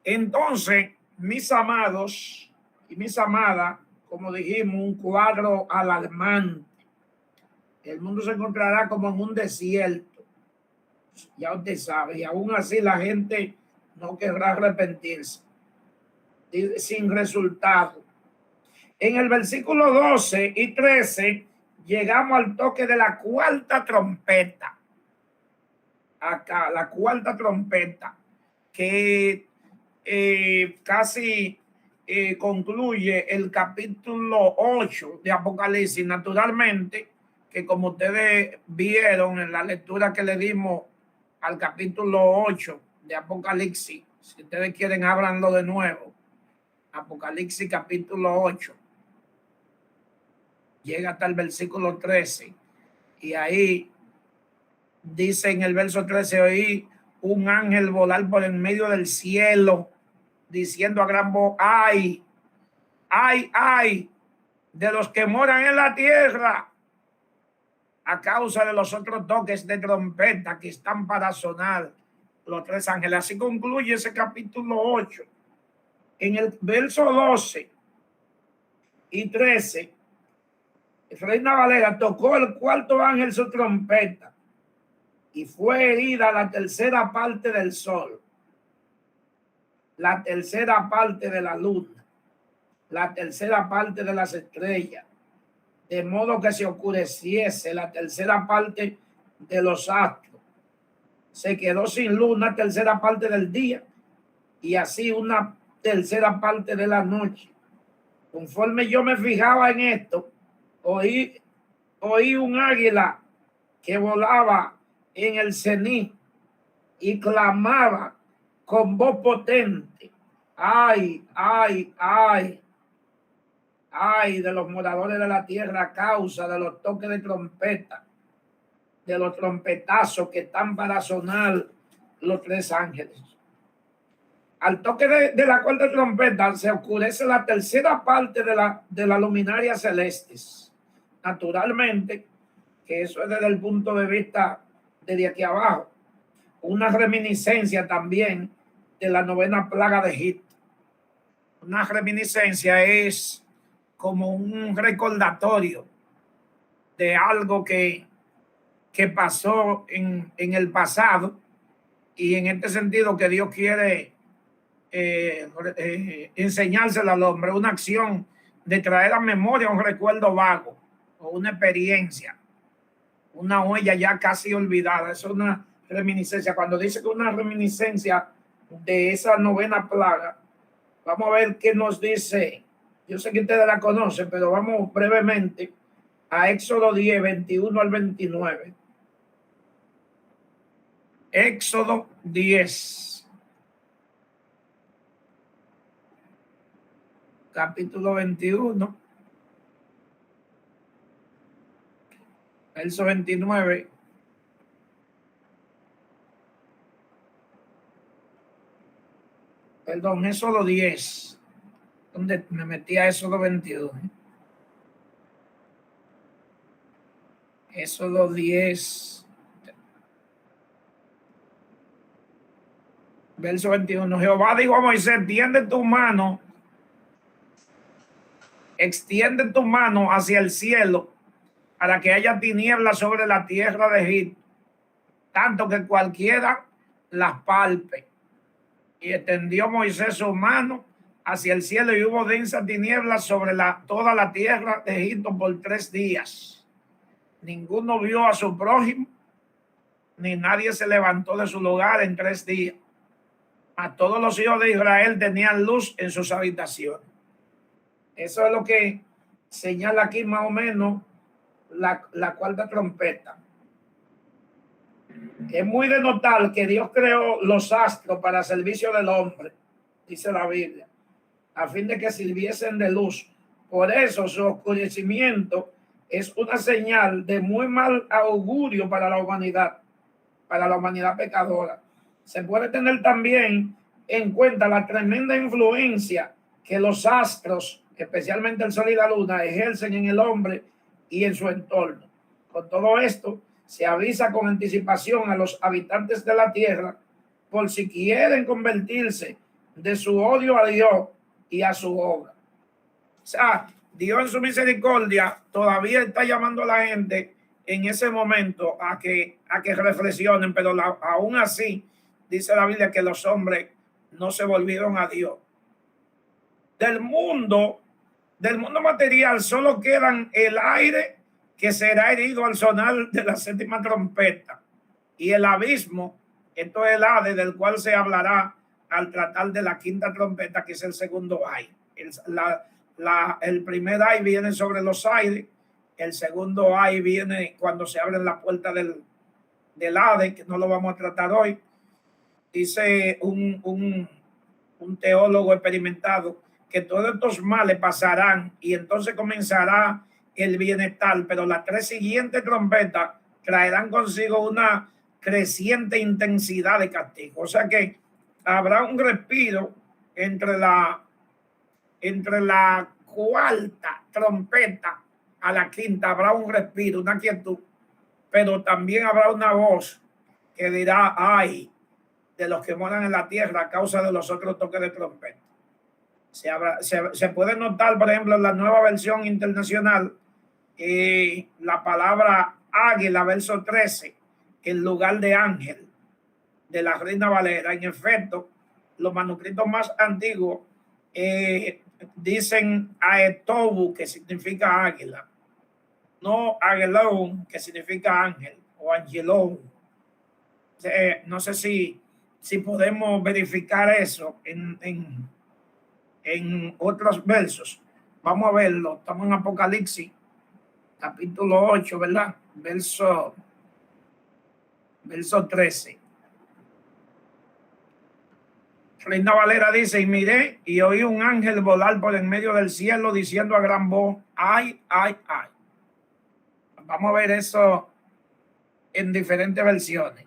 Entonces, mis amados y mis amadas, como dijimos, un cuadro alarmante. El mundo se encontrará como en un desierto. Ya usted sabe. Y aún así la gente no querrá arrepentirse. Sin resultado. En el versículo 12 y 13 llegamos al toque de la cuarta trompeta. Acá, la cuarta trompeta, que casi concluye el capítulo 8 de Apocalipsis. Naturalmente, que como ustedes vieron en la lectura que le dimos al capítulo 8 de Apocalipsis, si ustedes quieren, háblanlo de nuevo. Apocalipsis capítulo 8. Llega hasta el versículo 13. Y ahí dice en el verso 13, oí un ángel volar por en medio del cielo, diciendo a gran voz, ay de los que moran en la tierra, a causa de los otros toques de trompeta que están para sonar los 3 ángeles. Así concluye ese capítulo 8. En el verso 12 y 13, Reina Valera tocó el cuarto ángel su trompeta y fue herida la tercera parte del sol, la tercera parte de la luna, la tercera parte de las estrellas, de modo que se oscureciese la tercera parte de los astros. Se quedó sin luz una tercera parte del día y así una tercera parte de la noche. Conforme yo me fijaba en esto, oí un águila que volaba en el cenit y clamaba con voz potente, ay de los moradores de la tierra a causa de los toques de trompeta, de los trompetazos que están para sonar los 3 ángeles. Al toque de la cuarta trompeta se oscurece la tercera parte de la luminaria celestes. Naturalmente, que eso es desde el punto de vista de aquí abajo. Una reminiscencia también de la 9ª plaga de Egipto. Una reminiscencia es como un recordatorio de algo que pasó en el pasado, y en este sentido que Dios quiere enseñárselo al hombre, una acción de traer a memoria un recuerdo vago o una experiencia, una huella ya casi olvidada. Eso es una reminiscencia. Cuando dice que una reminiscencia de esa 9ª plaga, vamos a ver qué nos dice Yo sé que ustedes la conocen, pero vamos brevemente a Éxodo 10, 21 al 29. Éxodo 10, capítulo 21, verso 29. Perdón, Éxodo 10, donde me metí a Éxodo 22. Éxodo 10, verso 21. Jehová dijo a Moisés, extiende tu mano hacia el cielo para que haya tinieblas sobre la tierra de Egipto, tanto que cualquiera las palpe. Y extendió Moisés su mano hacia el cielo y hubo densas tinieblas sobre toda la tierra de Egipto por 3 días. Ninguno vio a su prójimo, ni nadie se levantó de su lugar en 3 días. A todos los hijos de Israel tenían luz en sus habitaciones. Eso es lo que señala aquí más o menos la cuarta trompeta. Es muy de notar que Dios creó los astros para servicio del hombre, dice la Biblia, a fin de que sirviesen de luz. Por eso su oscurecimiento es una señal de muy mal augurio para la humanidad pecadora. Se puede tener también en cuenta la tremenda influencia que los astros, especialmente el sol y la luna, ejercen en el hombre y en su entorno. Con todo esto, se avisa con anticipación a los habitantes de la tierra por si quieren convertirse de su odio a Dios y a su obra. O sea, Dios en su misericordia todavía está llamando a la gente en ese momento a que reflexionen, pero aún así dice la Biblia que los hombres no se volvieron a Dios. Del mundo material solo quedan el aire que será herido al sonar de la 7ª trompeta y el abismo, esto es el Hades, del cual se hablará al tratar de la 5ª trompeta, que es el segundo aire. El primer aire viene sobre los aires, el segundo aire viene cuando se abren la puerta del Hades, que no lo vamos a tratar hoy. Dice un teólogo experimentado que todos estos males pasarán y entonces comenzará el bienestar, pero las 3 siguientes trompetas traerán consigo una creciente intensidad de castigo. O sea que habrá un respiro entre la 4ª trompeta a la 5ª, habrá un respiro, una quietud, pero también habrá una voz que dirá, ay, de los que moran en la tierra a causa de los otros toques de trompeta. Se puede notar, por ejemplo, en la nueva versión internacional, la palabra águila, verso 13, en lugar de ángel, de la Reina Valera. En efecto, los manuscritos más antiguos dicen aetobu, que significa águila, no aguelón, que significa ángel, o angelón. No sé si podemos verificar eso en otros versos. Vamos a verlo. Estamos en Apocalipsis, capítulo 8, ¿verdad? Verso 13. Reina Valera dice, y miré y oí un ángel volar por en medio del cielo diciendo a gran voz, ay, ay, ay. Vamos a ver eso en diferentes versiones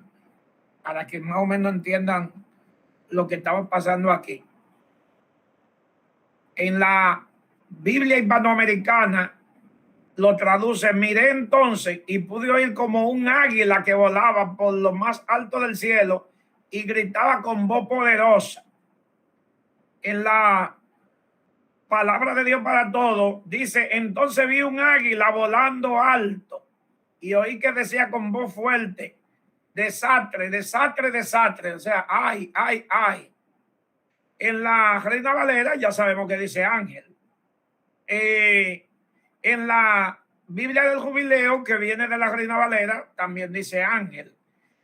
para que más o menos entiendan lo que estaba pasando aquí. En la Biblia hispanoamericana lo traduce, miré entonces y pude oír como un águila que volaba por lo más alto del cielo y gritaba con voz poderosa. En la Palabra de Dios para Todos dice, entonces vi un águila volando alto y oí que decía con voz fuerte, desastre, desastre, desastre. O sea, ay, ay, ay. En la Reina Valera ya sabemos que dice ángel. En la Biblia del Jubileo, que viene de la Reina Valera, también dice ángel.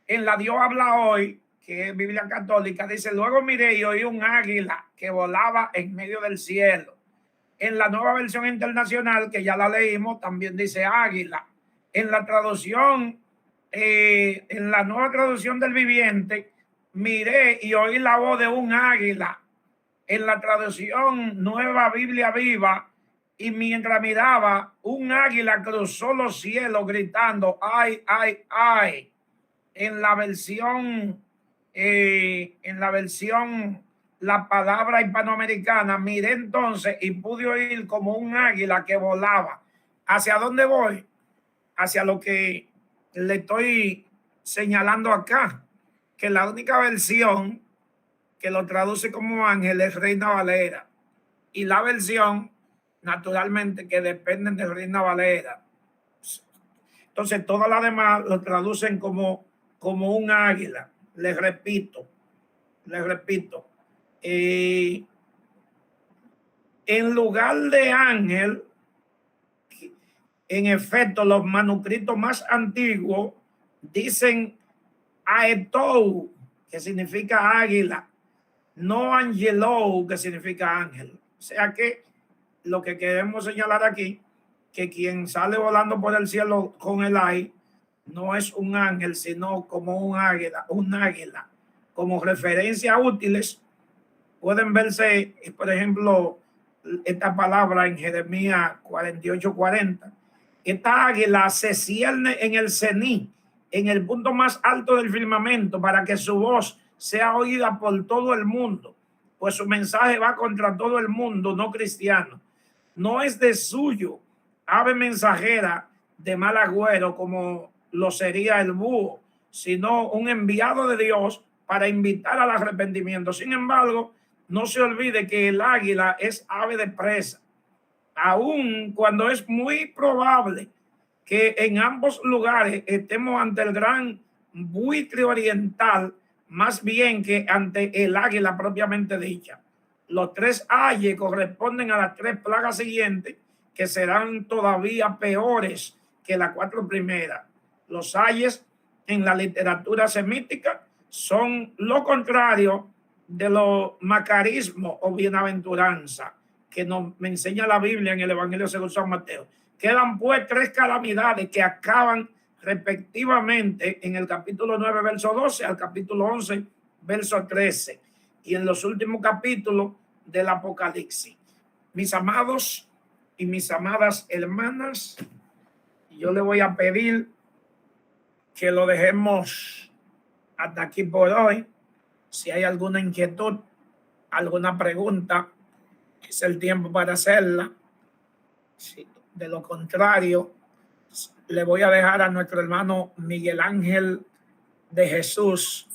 En la Dios habla hoy, que es Biblia católica, dice, luego miré y oí un águila que volaba en medio del cielo. En la Nueva Versión Internacional, que ya la leímos, también dice águila. En la traducción, en la Nueva Traducción del Viviente, miré y oí la voz de un águila. En la traducción Nueva Biblia Viva, y mientras miraba, un águila cruzó los cielos gritando, ay, ay, ay. En la versión, la palabra hispanoamericana, miré entonces y pude oír como un águila que volaba. ¿Hacia dónde voy? Hacia lo que le estoy señalando acá, que la única versión que lo traduce como ángel es Reina Valera, y la versión naturalmente que dependen de Reina Valera. Entonces todas las demás lo traducen como un águila. Les repito, en lugar de ángel, en efecto, los manuscritos más antiguos dicen aetou, que significa águila, no angelou, que significa ángel. O sea que lo que queremos señalar aquí, que quien sale volando por el cielo con el aire no es un ángel, sino como un águila. Como referencias útiles pueden verse, por ejemplo, esta palabra en Jeremías 48:40. Esta águila se cierne en el cenit, en el punto más alto del firmamento, para que su voz sea oída por todo el mundo, pues su mensaje va contra todo el mundo no cristiano. No es de suyo, ave mensajera de mal agüero, como lo sería el búho, sino un enviado de Dios para invitar al arrepentimiento. Sin embargo, no se olvide que el águila es ave de presa, aun cuando es muy probable que en ambos lugares estemos ante el gran buitre oriental, más bien que ante el águila propiamente dicha. Los 3 ayes corresponden a las 3 plagas siguientes, que serán todavía peores que las 4 primeras. Los ayes en la literatura semítica son lo contrario de los macarismos o bienaventuranza que nos enseña la Biblia en el Evangelio según San Mateo. Quedan pues 3 calamidades que acaban respectivamente en el capítulo 9, verso 12, al capítulo 11, verso 13, y en los últimos capítulos del Apocalipsis. Mis amados y mis amadas hermanas, yo le voy a pedir que lo dejemos hasta aquí por hoy. Si hay alguna inquietud, alguna pregunta, es el tiempo para hacerla. De lo contrario, le voy a dejar a nuestro hermano Miguel Ángel de Jesús,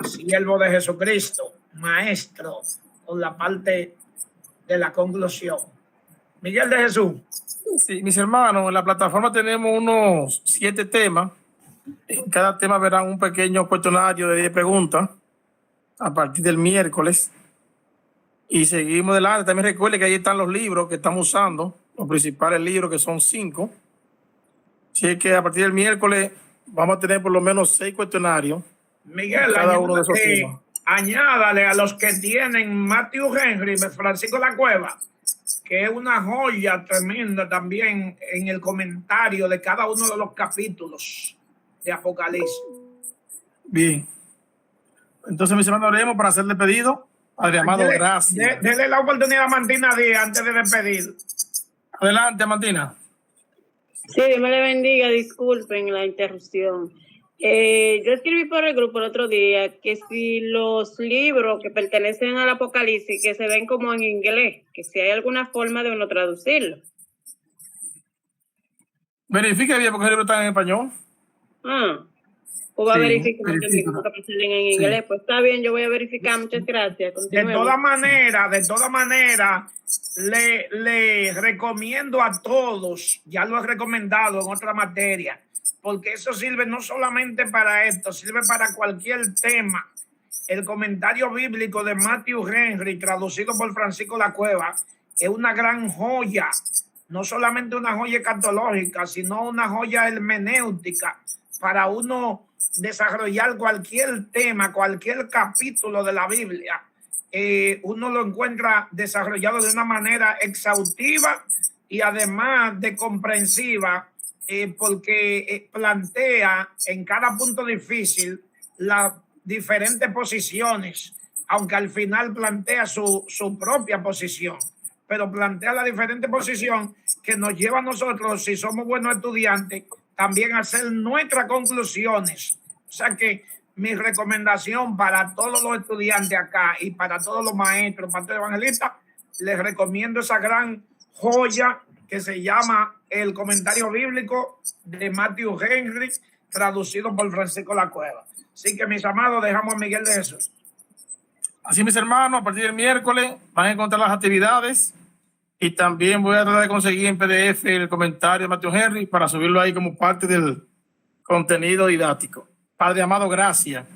siervo de Jesucristo, maestro, con la parte de la conclusión. Miguel de Jesús. Sí, mis hermanos, en la plataforma tenemos unos 7 temas. En cada tema verán un pequeño cuestionario de 10 preguntas a partir del miércoles. Y seguimos adelante. También recuerde que ahí están los libros que estamos usando, los principales libros, que son 5. Así que a partir del miércoles vamos a tener por lo menos 6 cuestionarios. Miguel, cada uno de esos temas. Añádale a los que tienen Matthew Henry, Francisco La Cueva, que es una joya tremenda también en el comentario de cada uno de los capítulos de Apocalipsis. Bien. Entonces, mis hermanos, oremos para hacerle pedido. Padre amado, gracias. Dele la oportunidad a Martina Díaz antes de despedir. Adelante, Martina. Sí, Dios me le bendiga, disculpen la interrupción. Yo escribí por el grupo el otro día que si los libros que pertenecen al Apocalipsis, que se ven como en inglés, que si hay alguna forma de uno traducirlo. Verifique bien porque el libro está en español. Pues va a verificar que salen en inglés. Sí. Pues está bien, yo voy a verificar. Muchas gracias. De todas maneras, le recomiendo a todos, ya lo he recomendado en otra materia, porque eso sirve no solamente para esto, sirve para cualquier tema. El comentario bíblico de Matthew Henry, traducido por Francisco La Cueva, es una gran joya, no solamente una joya escatológica, sino una joya hermenéutica para uno desarrollar cualquier tema, cualquier capítulo de la Biblia. uno lo encuentra desarrollado de una manera exhaustiva y además de comprensiva, porque plantea en cada punto difícil las diferentes posiciones, aunque al final plantea su propia posición, pero plantea la diferente posición que nos lleva a nosotros, si somos buenos estudiantes, también a hacer nuestras conclusiones. O sea que mi recomendación para todos los estudiantes acá y para todos los maestros, pastores evangelistas, les recomiendo esa gran joya que se llama El Comentario Bíblico de Matthew Henry, traducido por Francisco La Cueva. Así que, mis amados, dejamos a Miguel de Jesús. Así, mis hermanos, a partir del miércoles van a encontrar las actividades y también voy a tratar de conseguir en PDF el comentario de Matthew Henry para subirlo ahí como parte del contenido didáctico. Padre amado, gracias.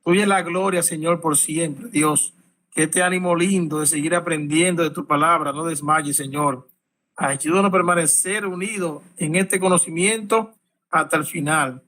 Tuya es la gloria, Señor, por siempre. Dios, que este ánimo lindo de seguir aprendiendo de tu palabra no desmaye, Señor. Ayúdanos a permanecer unidos en este conocimiento hasta el final.